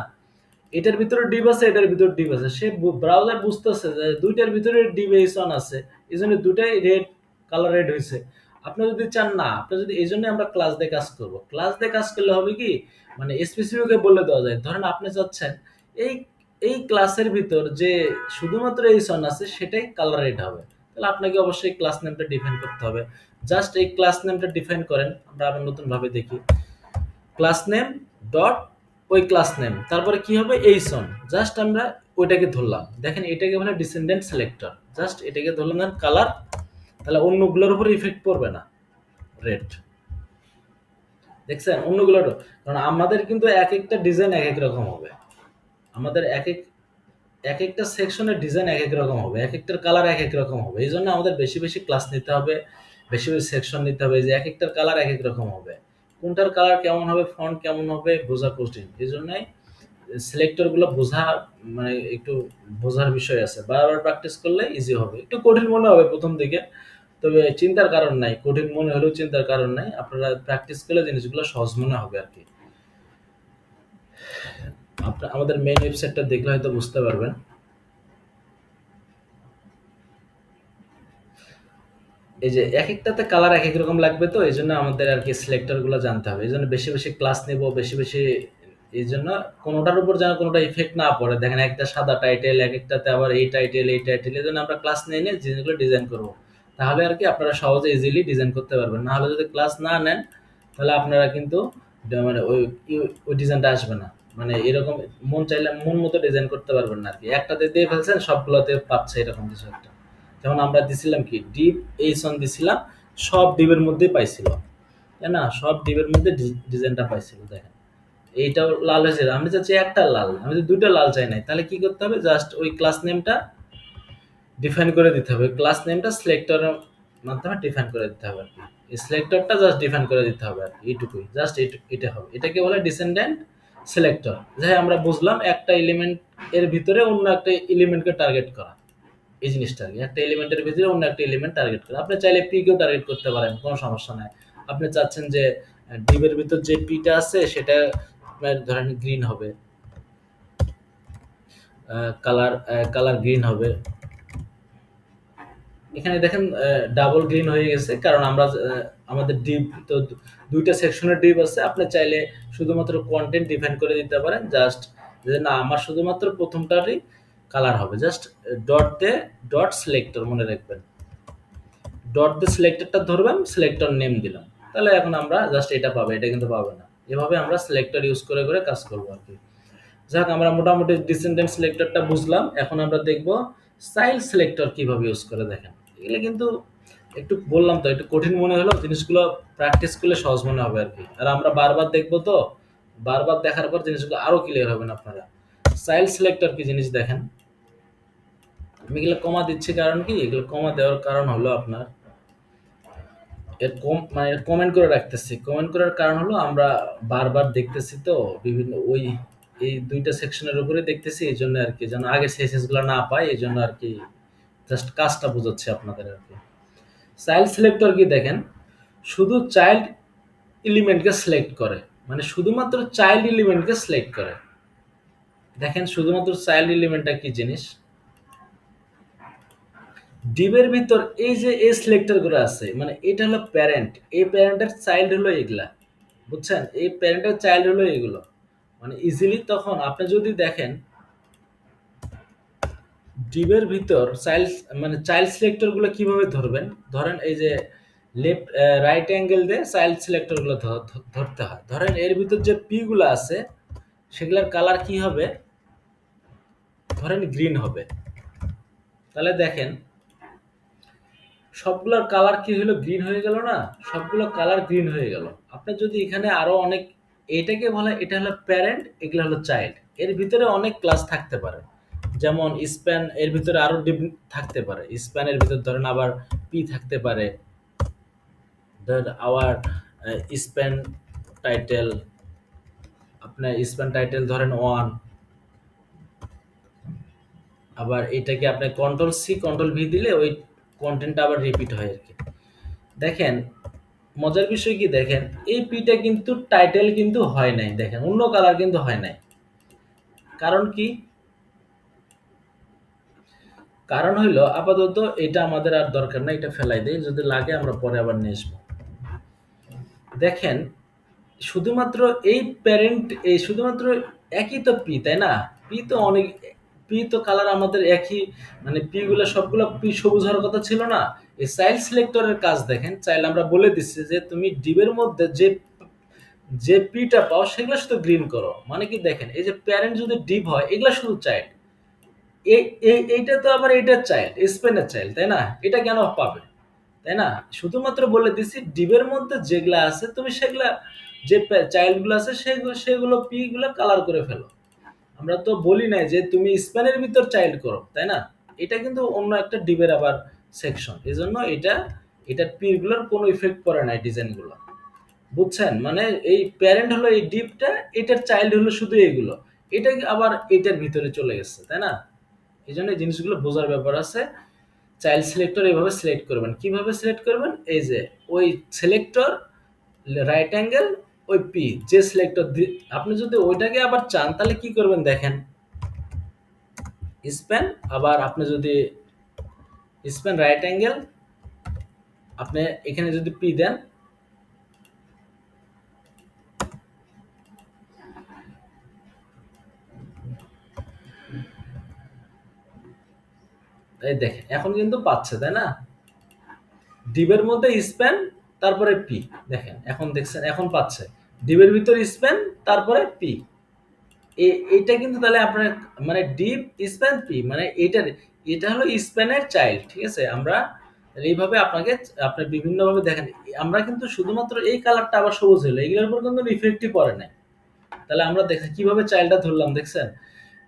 এটার ভিতরে ডিপ আছে, এটার ভিতরে ডিপ আছে, সে ব্রাউজার বুঝতেছে যে দুইটার ভিতরে ডিপ এই সন আছে, এই জন্য দুটাই রেড, কালার রেড হয়েছে। আপনি যদি চান না, আপনি যদি এই জন্য আমরা ক্লাস দিয়ে কাজ করব, ক্লাস দিয়ে কাজ করলে হবে কি, মানে স্পেসিফিক বলে দেওয়া যায়। ধরেন আপনি চাচ্ছেন এই এই ক্লাসের ভিতর যে শুধুমাত্র এই সন আছে সেটাই কালার রেড হবে। তাহলে আপনাকে অবশ্যই ক্লাস নেমটা ডিফাইন করতে হবে। জাস্ট এই ক্লাস নেমটা ডিফাইন করেন। আমরা আবার নতুন ভাবে দেখি। ক্লাস নেম ডট ওই ক্লাস নেম, তারপরে কি হবে এই সন, জাস্ট আমরা ওইটাকে ধরলাম। দেখেন এটাকে বলে ডিসেন্ডেন্ট সিলেক্টর, জাস্ট এটাকে ধরলাম কালার, তাহলে অন্যগুলোর উপর ইফেক্ট পড়বে না রেড। দেখছেন অন্যগুলোর, কারণ আমাদের কিন্তু এক একটা ডিজাইন এক এক রকম হবে। আমাদের এক একটা সেকশনের ডিজাইন এক এক রকম হবে, এক একটার কালার এক এক রকম হবে। এই জন্য আমাদের বেশি বেশি ক্লাস নিতে হবে, বেশি বেশি সেকশন নিতে হবে, যে এক একটার কালার এক এক রকম হবে। কোনটার কালার কেমন হবে, ফন্ট কেমন হবে, বোঝা কঠিন। এই জন্যই সিলেক্টর গুলো বোঝা মানে একটু বোঝার বিষয় আছে। বারবার প্র্যাকটিস করলে ইজি হবে। একটু কঠিন মনে হবে প্রথম দিকে, তবে চিন্তার কারণ নাই। কঠিন মনে হলেও চিন্তার কারণ নাই, আপনারা প্র্যাকটিস করলে জিনিসগুলো সহজ মনে হবে আর কি। আপনার আমাদের মেইন ওয়েবসাইটটা দেখলে হয়তো বুঝতে পারবেন। এই যে এক একটাতে কালার এক এক রকম লাগবে, তো এই জন্য আমাদের আর কি সিলেক্টর গুলো জানতে হবে। এই জন্য বেশি বেশি ক্লাস নেব, বেশি বেশি। এই জন্য কোনোটার উপর যেন কোনোটা ইফেক্ট না পড়ে। দেখেন একটা সাদা টাইটেল, এক একটাতে আবার এই টাইটেল এই টাইটেল। এই জন্য আমরা ক্লাস নিয়ে নিয়ে জিনিসগুলো ডিজাইন করব। তাহলে আর কি আপনারা সহজে ইজিলি ডিজাইন করতে পারবেন। না হলে যদি ক্লাস না নেন তাহলে আপনারা কিন্তু মানে ওই ডিজাইনটা আসবে না। মানে এরকম মন চাইলে মন মতো ডিজাইন করতে পারবেন না আর কি। একটাতে দিয়ে ফেলছেন সবগুলোতে পাচ্ছে এরকম কিছু একটা। যেমন আমরা দিছিলাম কি ডিপ এইসন দিছিলাম, সব ডিপের মধ্যেই পাইছিল, তাই না? সব ডিপের মধ্যে ডিজাইনটা পাইছিল। দেখেন এইটাও লাল হয়েছে, আমি চাচ্ছি একটা লাল, আমি যদি দুইটা লাল চাই নাই, তাহলে কি করতে হবে? জাস্ট ওই ক্লাস নেমটা ডিফাইন করে দিতে হবে। ক্লাস নেমটা সিলেক্টরের মাধ্যমে ডিফাইন করে দিতে হবে আর কি। এই সিলেক্টরটা জাস্ট ডিফাইন করে দিতে হবে আর কি, এইটুকুই। জাস্ট এটা হবে, এটাকে বলে ডিসেন্ডেন্ট সিলেক্টর। যাই আমরা বুঝলাম একটা এলিমেন্ট এর ভিতরে অন্য একটা এলিমেন্টকে টার্গেট করা, এই জিনিসটা আর কি। একটা এলিমেন্টের ভিতরে অন্য একটা এলিমেন্ট টার্গেট করা। আপনি চাইলে পি কেও টার্গেট করতে পারেন, কোনো সমস্যা নাই। আপনি চাচ্ছেন যে ডিবের ভিতর যে পিটা আছে সেটা আপনার ধরেন গ্রিন হবে, কালার কালার গ্রিন হবে। এখানে দেখেন ডাবল গ্রিন হয়ে গেছে, কারণ আমরা আমাদের ডিপ তো দুইটা সেকশনের ডিপ আছে। আপনি চাইলে শুধুমাত্র কন্টেন্ট ডিফাইন করে দিতে পারেন, জাস্ট যে না আমার শুধুমাত্র প্রথমটারই কালার হবে। জাস্ট ডট দে ডট সিলেক্টর, মনে রাখবেন ডট দে সিলেক্টরটা ধরবেন, সিলেক্টর নেম দিলাম, তাহলে এখন আমরা জাস্ট এটা পাবে, এটা কিন্তু পাবে না। এভাবে আমরা সিলেক্টর ইউজ করে করে কাজ করবো আর কি। যাক আমরা মোটামুটি ডিসেন্ডেন্ট সিলেক্টরটা বুঝলাম। এখন আমরা দেখব স্টাইল সিলেক্টর কিভাবে ইউজ করে। দেখেন এগুলো কিন্তু একটু বললাম তো একটু কঠিন মনে হলো, জিনিসগুলো প্র্যাকটিস করলে সহজ মনে হবে আর কি। আর আমরা বারবার দেখবো, তো বারবার দেখার পর জিনিসগুলো আরো ক্লিয়ার হবেন আপনারা। স্টাইল সিলেক্টর কি জিনিস দেখেন। আমি এগুলো কমা দিচ্ছি কারণ কি, এগুলো কমা দেওয়ার কারণ হলো আপনার এর মানে কমেন্ট করে রাখতেছি। কমেন্ট করার কারণ হলো আমরা বারবার দেখতেছি, তো বিভিন্ন ওই এই দুইটা সেকশনের উপরে দেখতেছি, এই জন্য আর কি, যেন আগে সেসেস গুলো না পাই, এই জন্য আর কি জাস্ট কাজটা বোঝাচ্ছি আপনাদের আর কি। চাইল্ড সিলেক্টর কি দেখেন, শুধু চাইল্ড এলিমেন্টকে সিলেক্ট করে, মানে শুধুমাত্র চাইল্ড এলিমেন্টকে সিলেক্ট করে। দেখেন শুধুমাত্র চাইল্ড এলিমেন্টটা কি জিনিস। ডিবের ভিতর এই যে এই সিলেক্টর গুলো আছে, মানে এটা হলো প্যারেন্ট, এই প্যারেন্টের চাইল্ড হলো এগুলা, বুঝছেন? এই প্যারেন্টের চাইল্ড হলো এগুলো। মানে ইজিলি তখন আপনি যদি দেখেন ডিবের ভিতর চাইল্ড, মানে চাইল্ড সিলেক্টর গুলো কিভাবে ধরবেন, ধরেন এই যে লেফট রাইট অ্যাঙ্গেল দিয়ে চাইল্ড সিলেক্টর গুলো ধরতে হয়। ধরেন এর ভিতর যে পি গুলো আছে সেগুলোর কালার কি হবে, ধরেন গ্রিন হবে। তাহলে দেখেন সবগুলোর কালার কি হলো, গ্রিন হয়ে গেল না? সবগুলো কালার গ্রিন হয়ে গেল। আপনি যদি এখানে আরো অনেক, এইটাকে বলে এটা হলো প্যারেন্ট, এগুলো হলো চাইল্ড। এর ভিতরে অনেক ক্লাস থাকতে পারে, যেমন স্প্যান এর ভিতরে আরো থাকতে পারে। স্প্যানের ভিতর ধরেন আবার পি থাকতে পারে, ধর আবার স্প্যান টাইটেল, আপনার স্প্যান টাইটেল ধরেন ওয়ান। আবার এটাকে আপনি কন্ট্রোল সি কন্ট্রোল ভি দিলে ওই কন্টেন্টটা আবার রিপিট হয় আর কি। দেখেন মজার বিষয় কি, দেখেন এই পিটা কিন্তু টাইটেল কিন্তু হয় নাই, দেখেন অন্য কালার কিন্তু হয় নাই। কারণ কি? কারণ হইলো আপাতত এটা আমাদের আর দরকার নাই, এটা ফেলাই দেই, যদি লাগে আমরা পরে আবার নিয়ে আসবো। দেখেন শুধুমাত্র এই প্যারেন্ট এই শুধুমাত্র একই তো পি, তাই না? পি তো অনেক, পি তো কালার আমাদের একই, মানে পি গুলো সবগুলো পি সবুজ হওয়ার কথা ছিল না? এই চাইল্ড সিলেক্টরের কাজ দেখেন, চাইল্ড আমরা বলে দিচ্ছি যে তুমি ডিবের মধ্যে যে যে পিটা পাও সেগুলো শুধু গ্রিন করো, মানে কি দেখেন এই যে প্যারেন্ট যদি ডিপ হয় এগুলা শুধু চাইল্ড, এইটা তো আবার এইটার চাইল্ড, স্পেনের চাইল্ড, তাই না? এটা কেন পাবে, তাই না? শুধুমাত্র বলে দিছি ডিবের মধ্যে যেগুলা আছে তুমি সেগুলা, যে চাইল্ড গুলো আছে সেগুলো সেগুলো পি গুলো কালার করে ফেলো। আমরা তো বলি নাই যে তুমি স্প্যানের ভিতর চাইল্ড করো, তাই না? এটা কিন্তু অন্য একটা ডিবের আবার সেকশন, এই জন্য এটা পি গুলোর কোনো ইফেক্ট পড়ে নাই ডিজাইন গুলো, বুঝছেন? মানে এই প্যারেন্ট হলো এই ডিপটা, এটার চাইল্ড হলো শুধু এইগুলো, এটা আবার এটার ভিতরে চলে গেছে, তাই না? এই জন্য এই জিনিসগুলো বোঝার ব্যাপার আছে। চাইল্ড সিলেক্টর এইভাবে সিলেক্ট করবেন, কিভাবে সিলেক্ট করবেন, এই যে ওই সিলেক্টর রাইট অ্যাঙ্গেল ওই পি যে সিলেক্টর, আপনি যদি ওইটাকে আবার চান তাহলে কি করবেন দেখেন, স্প্যান, আবার আপনি যদি স্প্যান রাইট অ্যাঙ্গেল, আপনি এখানে যদি পি দেন, এই দেখেন এখন কিন্তু পাচ্ছে, তাই না? ডিবের মধ্যে স্প্যান তারপরে পি, দেখেন এখন দেখছেন এখন পাচ্ছে, ডিবের ভিতর স্প্যান তারপরে পি, এইটা কিন্তু তাহলে আপনার মানে ডিপ স্প্যান পি, মানে এটা হলো স্প্যানের চাইল্ড, ঠিক আছে? আমরা এইভাবে আপনাকে আপনি বিভিন্নভাবে দেখেন, আমরা কিন্তু শুধুমাত্র এই কালারটা আবার সবুজ হলো, এগুলোর উপর কিন্তু ইফেক্টই পড়ে নাই। তাহলে আমরা দেখেন কিভাবে চাইল্ডটা ধরলাম, দেখছেন?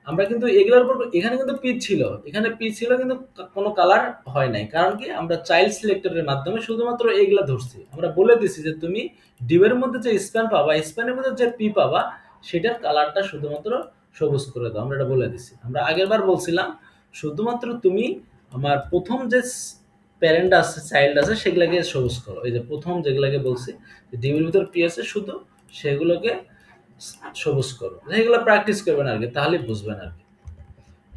আমরা কিন্তু এগুলোর উপর, এখানে কিন্তু পি ছিল, এখানে পি ছিল কিন্তু কোনো কালার হয় নাই, কারণ কি আমরা চাইল্ড সিলেক্টরের মাধ্যমে শুধুমাত্র এইগুলা ধরছি। আমরা বলে দিছি যে তুমি ডিবের মধ্যে যে স্প্যান পাবা, স্প্যানের মধ্যে যে পি পাবা সেটার কালারটা শুধুমাত্র সবুজ করে দাও, আমরা এটা বলে দিছি। আমরা আগের বার বলছিলাম শুধুমাত্র তুমি আমার প্রথম যে প্যারেন্ট আছে চাইল্ড আছে সেগুলাকে সবুজ করো, এই যে প্রথম যেগুলাকে বলছি ডিবের ভিতর পি আছে শুধু সেগুলোকে সবুজ করো, এগুলো প্র্যাকটিস করবেন আর কি, তাহলে বুঝবেন আর কি।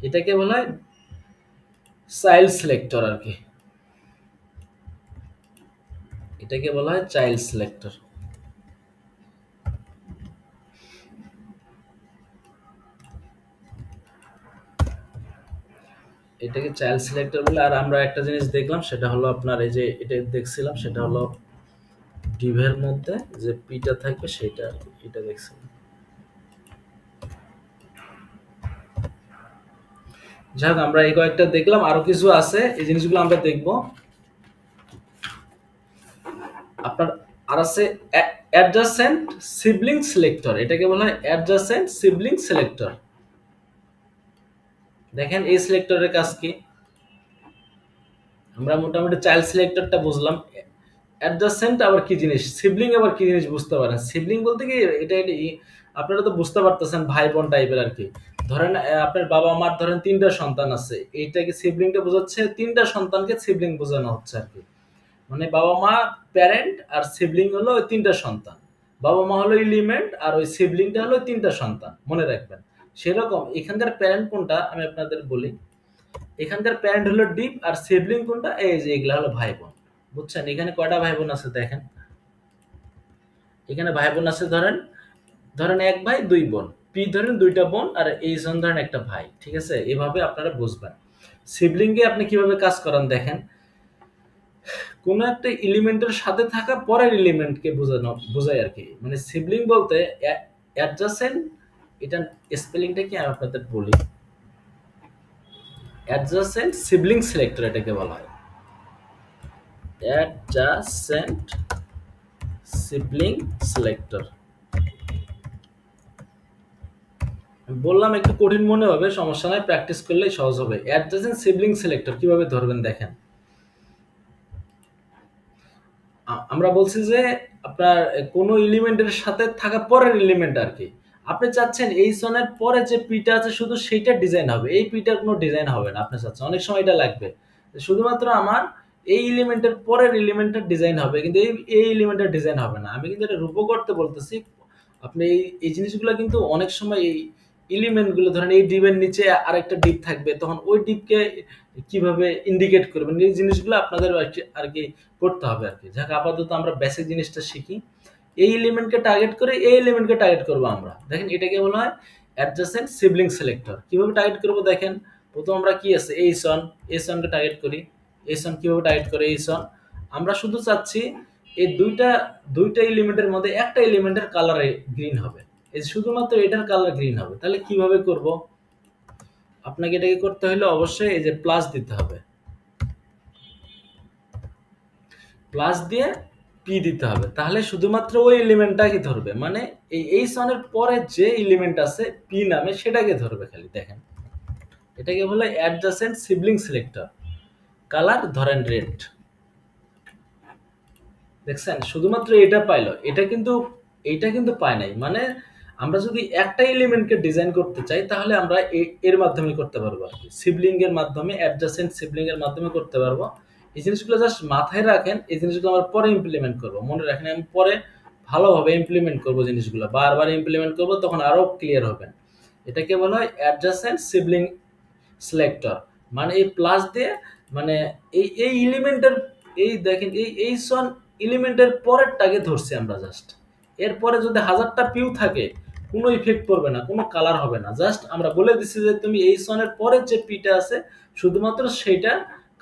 এটাকে বলা হয় চাইল্ড সিলেক্টর আর কি, এটাকে বলা হয় চাইল্ড সিলেক্টর। এটাকে চাইল্ড সিলেক্টর বলে। আর আমরা একটা জিনিস দেখলাম সেটা হলো আপনার এই যে এটা দেখছিলাম সেটা হলো ডিভের মধ্যে যে পিটা থাকবে সেটা আর কি, এটা দেখছিলাম। যাক আমরা এই কয়েকটা দেখলাম, আরো কিছু আছে এই জিনিসগুলো আমরা দেখবো। আপনার আর আছে অ্যাডজাসেন্ট সিবলিং সিলেক্টর, এটাকে বলা হয় অ্যাডজাসেন্ট সিবলিং সিলেক্টর। দেখেন এই সিলেক্টরের কাজ কি, আমরা মোটামুটি চাইল্ড সিলেক্টরটা বুঝলাম, অ্যাডজাসেন্ট আবার কি জিনিস, সিবলিং আবার কি জিনিস বুঝতে পারেন? সিবলিং বলতে কি এটা আপনারা তো বুঝতে পারতেছেন ভাই বোন টাইপের আর কি। ধরেন আপনার বাবা মার ধরেন তিনটা সন্তান আছে, এইটাকে সিবলিংটা বোঝাচ্ছে, তিনটা সন্তানকে সিবলিং বোঝানো হচ্ছে আর কি। মানে বাবা মা প্যারেন্ট আর সিবলিং হলো ওই তিনটা সন্তান, বাবা মা হলো এলিমেন্ট আর ওই সিবলিংটা হলো তিনটা সন্তান, মনে রাখবেন। সেরকম এখানকার প্যারেন্ট কোনটা আমি আপনাদের বলি, এখানকার প্যারেন্ট হলো ডিপ আর সিবলিং কোনটা, এই যে এগুলা হলো ভাই বোন, বুঝছেন? এখানে কয়টা ভাই বোন আছে দেখেন, এখানে ভাই বোন আছে ধরেন, ধরেন এক ভাই দুই বোন, পি ধরেন দুইটা বোন আর এই জন ধরেন একটা ভাই, ঠিক আছে? এভাবে আপনারা বুঝবেন। সিবলিংকে আপনি কিভাবে কাজ করান দেখেন, কোন একটা এলিমেন্টের সাথে থাকা পরের এলিমেন্টকে বোঝায় আর কি। মানে সিবলিং বলতে অ্যাডজাসেন্ট, এটা স্পেলিংটা কি আমি আপনাদের বলি, অ্যাডজাসেন্ট সিবলিং সিলেক্টর এটাকে বলা হয়, অ্যাডজাসেন্ট সিবলিং সিলেক্টর। বললাম একটু কঠিন মনে হবে, সমস্যা নাই, প্র্যাকটিস করলেই সহজ হবে। অ্যাডজাসেন্ট সিবলিং সিলেক্টর কিভাবে ধরবেন দেখেন, আমরা বলছি যে আপনার কোনো এলিমেন্টের সাথে থাকা পরের এলিমেন্ট আর কি। আপনি চাচ্ছেন এই সনের পরে যে পিটা আছে শুধু সেইটা ডিজাইন হবে, এই পিটার কোনো ডিজাইন হবে না, আপনি চাচ্ছেন অনেক সময় এটা লাগবে শুধুমাত্র আমার এই এলিমেন্টের পরের এলিমেন্টের ডিজাইন হবে, কিন্তু এই এলিমেন্টের ডিজাইন হবে না। আমি কিন্তু এটা রূপক করতে বলতেছি, আপনি এই জিনিসগুলো কিন্তু অনেক সময় এই এলিমেন্ট গুলো ধরেন এই ডিপের নিচে আরেকটা ডিপ থাকবে, তখন ওই ডিপকে কিভাবে ইন্ডিকেট করবেন এই জিনিসগুলো আপনাদের আর কি করতে হবে আর কি। যাক আপাতত আমরা বেসিক জিনিসটা শিখি। এই এলিমেন্টকে টার্গেট করে এই এলিমেন্টকে টার্গেট করব আমরা। দেখেন এটাকে বলা হয় অ্যাডজাসেন্ট সিবলিং সিলেক্টর। কিভাবে টার্গেট করব দেখেন, প্রথম আমরা কি আছে এইচ1 কে টার্গেট করি। এইচ1 কিভাবে টার্গেট করে এইচ1, আমরা শুধু চাচ্ছি এই দুইটা এলিমেন্টের মধ্যে একটা এলিমেন্টের কালার গ্রিন হবে, এই শুধুমাত্র এটার কালার গ্রিন হবে। তাহলে কিভাবে করব, আপনাকে এটাকে করতে হলে অবশ্যই এই যে প্লাস দিতে হবে, প্লাস দিয়ে পি দিতে হবে, তাহলে শুধুমাত্র ওই এলিমেন্টটাকে ধরবে, মানে এই এইচ1 এর পরে যে এলিমেন্ট আছে পি নামে সেটাকে ধরবে খালি। দেখেন এটাকে বলে অ্যাডজাসেন্ট সিবলিং সিলেক্টর। কালার ধরেন রেড, দেখছেন শুধুমাত্র এটা পাইলো, এটা কিন্তু পায় নাই। মানে আমরা যদি একটা এলিমেন্টকে ডিজাইন করতে চাই তাহলে আমরা এর মাধ্যমে করতে পারবো আর কি, সিবলিং এর মাধ্যমে, অ্যাডজাসেন্ট সিবলিং এর মাধ্যমে করতে পারবো। এই জিনিসগুলো জাস্ট মাথায় রাখেন, এই জিনিসগুলো আমরা পরে ইমপ্লিমেন্ট করবো, মনে রাখেন আমি পরে ভালোভাবে ইমপ্লিমেন্ট করবো জিনিসগুলো, বারবার ইমপ্লিমেন্ট করবো, তখন আরো ক্লিয়ার হবেন। এটাকে বলা হয় অ্যাডজাসেন্ট সিবলিং সিলেক্টর। মানে এই প্লাস দিয়ে, মানে এই এলিমেন্টের, এই দেখেন এই সন এলিমেন্টের পরেরটাকে ধরছি আমরা জাস্ট। এরপরে যদি হাজারটা পিউ থাকে কোনো ইফেক্ট পড়বে না, কোনো কালার হবে না, জাস্ট আমরা বলে দিচ্ছি যে তুমি এই সনের পরের যে পিটা আছে শুধুমাত্র সেইটা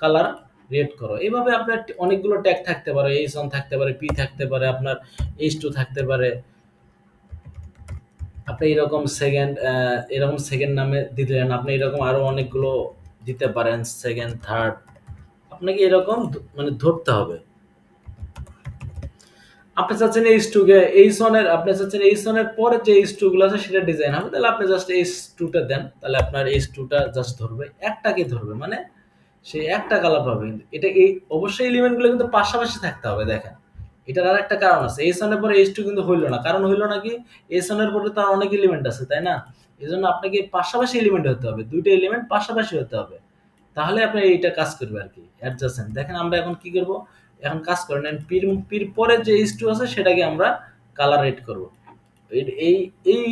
কালার রেড করো। এইভাবে আপনার অনেকগুলো ট্যাগ থাকতে পারে, এই সন থাকতে পারে, পি থাকতে পারে, আপনার এইচ2 থাকতে পারে, আপনি এরকম সেকেন্ড নামে দিলেন, আপনি এরকম আরো অনেকগুলো দিতে পারেন, সেকেন্ড, থার্ড, আপনাকে এরকম মানে ধরতে হবে। আপনি চাচ্ছেন এইচ2 কে এইচ1 এর, আপনি চাচ্ছেন এইচ1 এর পরে যে এইচ2 গুলো আছে সেটা ডিজাইন হবে, তাহলে আপনি জাস্ট এইচ2 টা দেন, তাহলে আপনার এইচ2 টা জাস্ট ধরবে, একটাকে ধরবে, মানে সে একটা কালার পাবে। কিন্তু এটা এই অবশ্যই এলিমেন্ট গুলো কিন্তু পাশাপাশি থাকতে হবে। দেখেন এটার আর একটা কারণ আছে, এইচ1 এর পরে এইচ2 কিন্তু হইলো না, কারণ হইলো না কি, এইচ1 এর পরে তার অনেক এলিমেন্ট আছে, তাই না? এই জন্য আপনাকে পাশাপাশি এলিমেন্ট হতে হবে, দুইটা এলিমেন্ট পাশাপাশি হতে হবে, তাহলে আপনার এইটা কাজ করবে আর কি, অ্যাডজাসেন্ট। দেখেন আমরা এখন কি করব, এখন কাজ করে নেন, পির পরে যে এইচ2 আছে সেটাকে আমরা কালার রেড করব। এই এই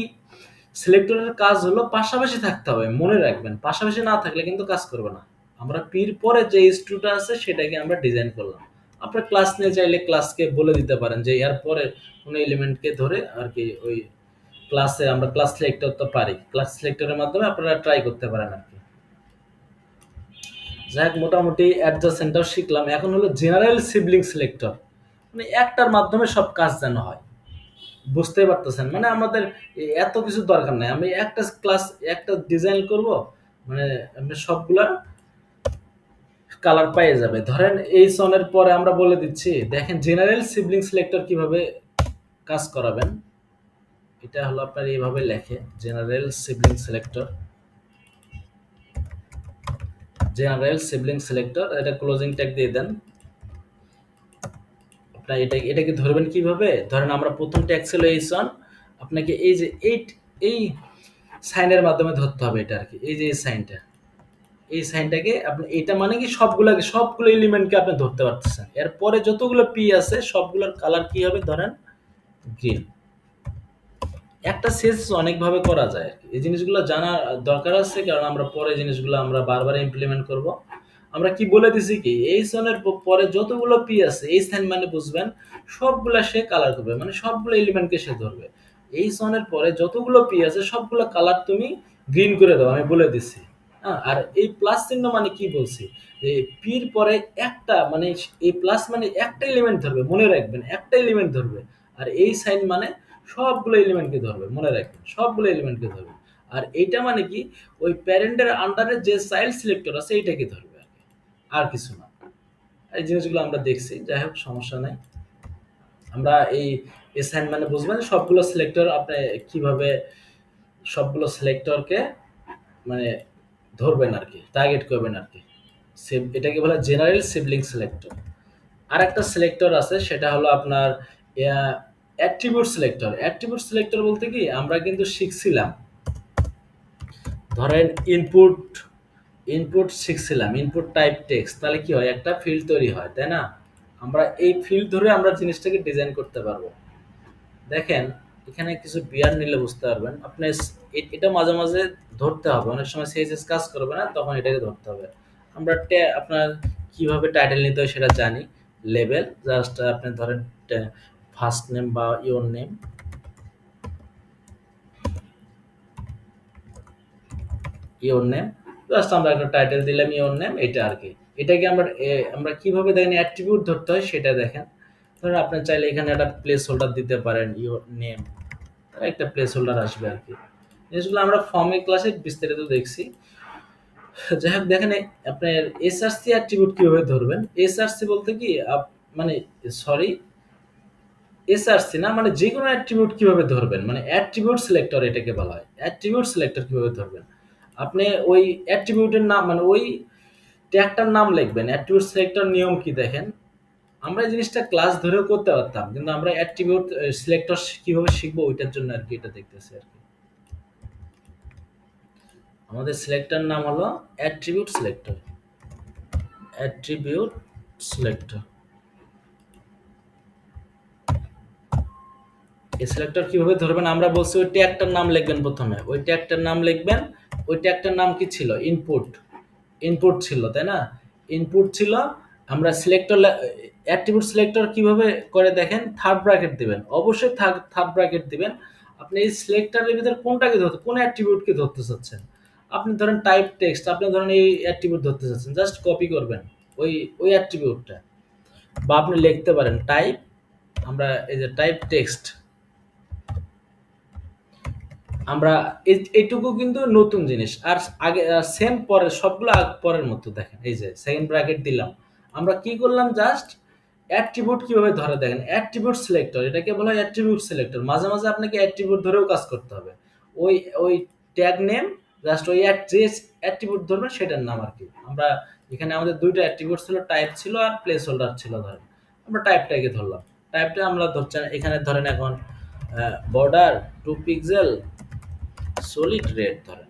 সিলেক্টরের কাজ হলো পাশাপাশি থাকতে হবে, মনে রাখবেন, পাশাপাশি না থাকলে কিন্তু কাজ করবে না। আমরা পির পরে যে এইচ2টা আছে সেটাকে আমরা ডিজাইন করলাম। আপনার ক্লাস নিয়ে চাইলে ক্লাসকে বলে দিতে পারেন যে এর পরে কোনো এলিমেন্টকে ধরে আর কি, ওই ক্লাসে আমরা ক্লাস সিলেক্টর তো পারি, ক্লাস সিলেক্টরের মাধ্যমে আপনারা ট্রাই করতে পারেন আর কি। যাই হোক, মোটামুটি অ্যাডজাসেন্টটাও শিখলাম। এখন হলো জেনারেল সিবলিং সিলেক্টর, মানে একটার মাধ্যমে সব কাজ যেন হয়, বুঝতেই পারতেছেন। মানে আমাদের এত কিছু দরকার নাই, আমি একটা ডিজাইন করব, মানে আপনি সবগুলা কালার পেয়ে যাবে। ধরেন এই সনের পরে আমরা বলে দিচ্ছি, দেখেন জেনারেল সিবলিং সিলেক্টর কিভাবে কাজ করাবেন। এটা হলো আপনার এইভাবে লেখে, general sibling selector, general sibling selector, এটা ক্লোজিং ট্যাগ দিয়ে দেন। আপনার এটাকে ধরবেন কিভাবে, ধরেন আমরা প্রথম ট্যাগ ছিল এইচ1, আপনাকে এই যে এই সাইনের মাধ্যমে ধরতে হবে এটা আর কি, এই যে এই সাইনটাকে আপনি, এটা মানে কি সবগুলো এলিমেন্টকে আপনি ধরতে পারতেছেন। এরপরে যতগুলো পি আছে সবগুলোর কালার কি হবে, ধরেন গ্রিন। একটা সেস অনেকভাবে করা যায় আর কি, এই জিনিসগুলো জানা দরকার আছে, কারণ আমরা পরে জিনিসগুলো আমরা বারবার ইমপ্লিমেন্ট করব। আমরা কি বলে দিছি কি, এই সনের পরে যতগুলো পি আছে এই সাইন মানে বুঝবেন সবগুলা সে কালার করবে, মানে সবগুলো এলিমেন্টকে সে ধরবে। এই সনের পরে যতগুলো পি আছে সবগুলো কালার তুমি গ্রিন করে দাও, আমি বলে দিছি। হ্যাঁ, আর এই প্লাস চিহ্ন মানে কি বলছি, এই পির পরে একটা, মানে এই প্লাস মানে একটা এলিমেন্ট ধরবে, মনে রাখবেন একটা এলিমেন্ট ধরবে। আর এই সাইন মানে সবগুলো এলিমেন্টকে ধরবে, মনে রাখবেন সবগুলো এলিমেন্টকে ধরবে। আর এইটা মানে কি, ওই প্যারেন্টের আন্ডারে যে চাইল্ড সিলেক্টর আছে এইটাকে ধরবে আর কি, আর কিছু না। এই জিনিসগুলো আমরা দেখছি, যাই হোক সমস্যা নাই। আমরা এই এসাইন মানে বুঝবেন সবগুলো সিলেক্টর আপনি কিভাবে সবগুলো সিলেক্টরকে মানে ধরবেন আর কি, টার্গেট করবেন আর কি। এটাকে বলা জেনারেল সিবলিং সিলেক্টর। আর একটা সিলেক্টর আছে, সেটা হলো আপনার অ্যাট্রিবিউট সিলেক্টর। অ্যাট্রিবিউট সিলেক্টর বলতে কি, আমরা কিন্তু শিখছিলাম, ধরেন ইনপুট ইনপুট শিখছিলাম, ইনপুট টাইপ টেক্সট, তাহলে কি হয়, একটা ফিল্ড তৈরি হয়, তাই না? আমরা এই ফিল্ড ধরে আমরা জিনিসটাকে ডিজাইন করতে পারবো। দেখেন এখানে কিছু বিয়ার নিলে বুঝতে পারবেন আপনি, এটা মাঝে মাঝে ধরতে হবে, অনেক সময় সিএসএস কাজ করবে না, তখন এটাকে ধরতে হবে। আমরা আপনার কিভাবে টাইটেল নিতে হয় সেটা জানি, লেভেল জাস্ট আপনি ধরেন ফার্স্ট নেম বা your name, your name, just আমরা একটা টাইটেল দিলাম ইওর নেম, এটা আর কি। এটাকে আমরা কিভাবে দেখেন অ্যাট্রিবিউট ধরতে হয় সেটা দেখেন। ধরেন আপনি চাইলে এখানে একটা প্লেস হোল্ডার দিতে পারেন ইওর নেম, একটা প্লেস হোল্ডার আসবে আর কি। জিনিসগুলো আমরা ফর্মে ক্লাসে বিস্তারিত দেখছি। যাই হোক দেখেন আপনার এসআরসি অ্যাট্রিবিউট কিভাবে ধরবেন। এসআরসি বলতে কি মানে সরি এসআরসি না, মানে যে কোনো অ্যাট্রিবিউট কিভাবে ধরবেন, মানে অ্যাট্রিবিউট সিলেক্টর এটাকে বলা হয়। অ্যাট্রিবিউট সিলেক্টর কিভাবে ধরবেন, আপনি ওই অ্যাট্রিবিউটের নাম মানে ওই ট্যাগটার নাম লিখবেন। অ্যাট্রিবিউট সিলেক্টর নিয়ম কি দেখেন, আমরা এই জিনিসটা ক্লাস ধরেও করতে পারতাম, কিন্তু আমরা অ্যাট্রিবিউট সিলেক্টর কিভাবে শিখবো ওইটার জন্য আর কি এটা দেখতেছি আর কি। আমাদের সিলেক্টর নাম হলো অ্যাট্রিবিউট সিলেক্টর, অ্যাট্রিবিউট সিলেক্টর। এই সিলেক্টর কিভাবে ধরবেন, আমরা বলছি ওই ট্যাগটার নাম লিখবেন প্রথমে, ওই ট্যাগটার নাম লিখবেন। ওই ট্যাগটার নাম কি ছিল, ইনপুট, ইনপুট ছিল তাই না, ইনপুট ছিল। আমরা সিলেক্টর অ্যাট্রিবিউট সিলেক্টর কিভাবে করে দেখেন, থার্ড ব্র্যাকেট দিবেন, অবশ্যই থার্ড ব্র্যাকেট দিবেন। আপনি এই সিলেক্টরের ভিতরে কোনটাকে ধরতে, কোন অ্যাট্রিবিউটকে ধরতে চাচ্ছেন। আপনি ধরেন টাইপ টেক্সট, আপনি ধরেন এই অ্যাট্রিবিউট ধরতে চাচ্ছেন, জাস্ট কপি করবেন ওই ওই অ্যাট্রিবিউটটা, বা আপনি লিখতে পারেন টাইপ, আমরা এই যে টাইপ টেক্সট, আমরা এইটুকু কিন্তু নতুন জিনিস। আর আগে সেম পরে সবগুলো পরের মতো দেখেন, এই যে সেকেন্ড ব্র্যাকেট দিলাম। আমরা কি করলাম, জাস্ট অ্যাট্রিবিউট কিভাবে ধরে দেখেন, অ্যাট্রিবিউট সিলেক্টর, এটাকে বলা হয় অ্যাট্রিবিউট সিলেক্টর। মাঝে মাঝে আপনাকে অ্যাট্রিবিউট ধরেও কাজ করতে হবে। ওই ওই ট্যাগ নেম, জাস্ট ওই যে অ্যাট্রিবিউট ধরবেন সেটার নাম আর কি। আমরা এখানে আমাদের দুইটা অ্যাট্রিবিউট ছিল, টাইপ ছিল আর প্লেস হোল্ডার ছিল। ধরেন আমরা টাইপটাকে ধরলাম, টাইপটা আমরা ধরছেন এখানে ধরেন এখন বর্ডার 2 পিক্সেল সলিড রেড ধরেন।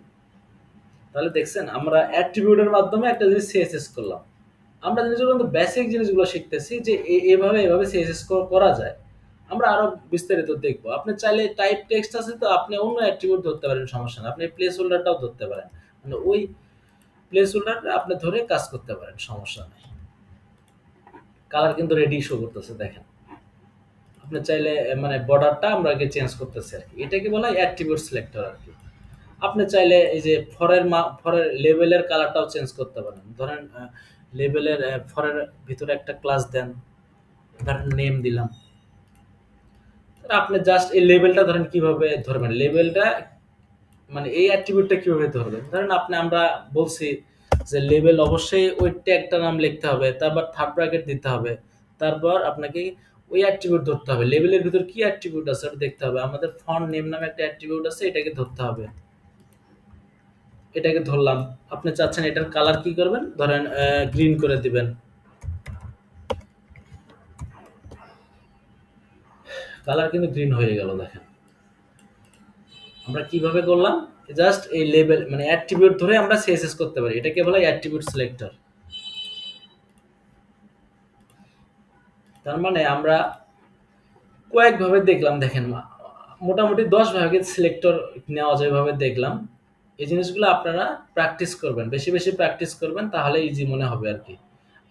তাহলে দেখছেন আমরা অ্যাট্রিবিউটের মাধ্যমে একটা জিনিস সিএসএস করলাম। আমরা জিনিসগুলো কিন্তু বেসিক জিনিসগুলো শিখতেছি যে এভাবে সিএসএস করা যায়। আমরা আরো বিস্তারিত দেখবো। আপনি চাইলে টাইপ টেক্সট আছে তো আপনি অন্য অ্যাট্রিবিউট ধরতে পারেন, সমস্যা না। আপনি প্লেস হোল্ডারটাও ধরতে পারেন, মানে ওই প্লেস হোল্ডার আপনি ধরে কাজ করতে পারেন, সমস্যা নেই। কালার কিন্তু রেডি শো করতেছে দেখেন। আপনি চাইলে মানে বর্ডারটা আমরা আগে চেঞ্জ করতেছি আর কি। এটাকে বলা হয় অ্যাট্রিবিউট সিলেক্টর আর কি। আপনি চাইলে এই যে ফরের লেভেলের কালারটাও চেঞ্জ করতে পারেন। ধরেন লেভেলের ফরের ভিতরে একটা ক্লাস দেন, ধরেন নেম দিলাম। আপনি জাস্ট এই লেভেলটা ধরেন কিভাবে ধরবেন, লেভেলটা মানে এই অ্যাট্রিবিউটটা কিভাবে ধরবেন। ধরেন আমরা বলছি যে লেভেল অবশ্যই ওই ট্যাগটার নাম লিখতে হবে, তারপর থার্ড ব্র্যাকেট দিতে হবে, তারপর আপনাকে ওই অ্যাট্রিবিউট ধরতে হবে। লেভেলের ভিতর কি অ্যাট্রিবিউট আছে ওটা দেখতে হবে। আমাদের ফন্ট নেম নামে একটা অ্যাট্রিবিউট আছে, এটাকে ধরতে হবে। এটাকে ধরলাম। আপনি চাচ্ছেন এটার কালার কি করবেন, ধরেন গ্রিন করে দিবেন। কালার কিন্তু গ্রিন হয়ে গেল দেখেন। আমরা কিভাবে করলাম, জাস্ট এই লেভেল মানে অ্যাট্রিবিউট ধরে আমরা সিএসএস করতে পারি। এটাকে বলা হয় অ্যাট্রিবিউট সিলেক্টর। তার মানে আমরা কয়েকভাবে দেখলাম দেখেন, মোটামুটি 10 ভাগে সিলেক্টর নেওয়া যায় ভাবে দেখলাম। এই জিনিসগুলো আপনারা প্র্যাকটিস করবেন, বেশি বেশি প্র্যাকটিস করবেন, তাহলে ইজি মনে হবে আর কি।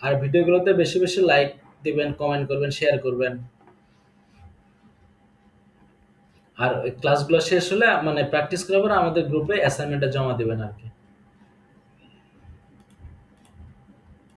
আর ভিডিওগুলোতে বেশি বেশি লাইক দিবেন, কমেন্ট করবেন, শেয়ার করবেন। আর ক্লাসগুলো শেষ হলে মানে প্র্যাকটিস করার পর আমাদের গ্রুপে অ্যাসাইনমেন্টটা জমা দিবেন আর কি।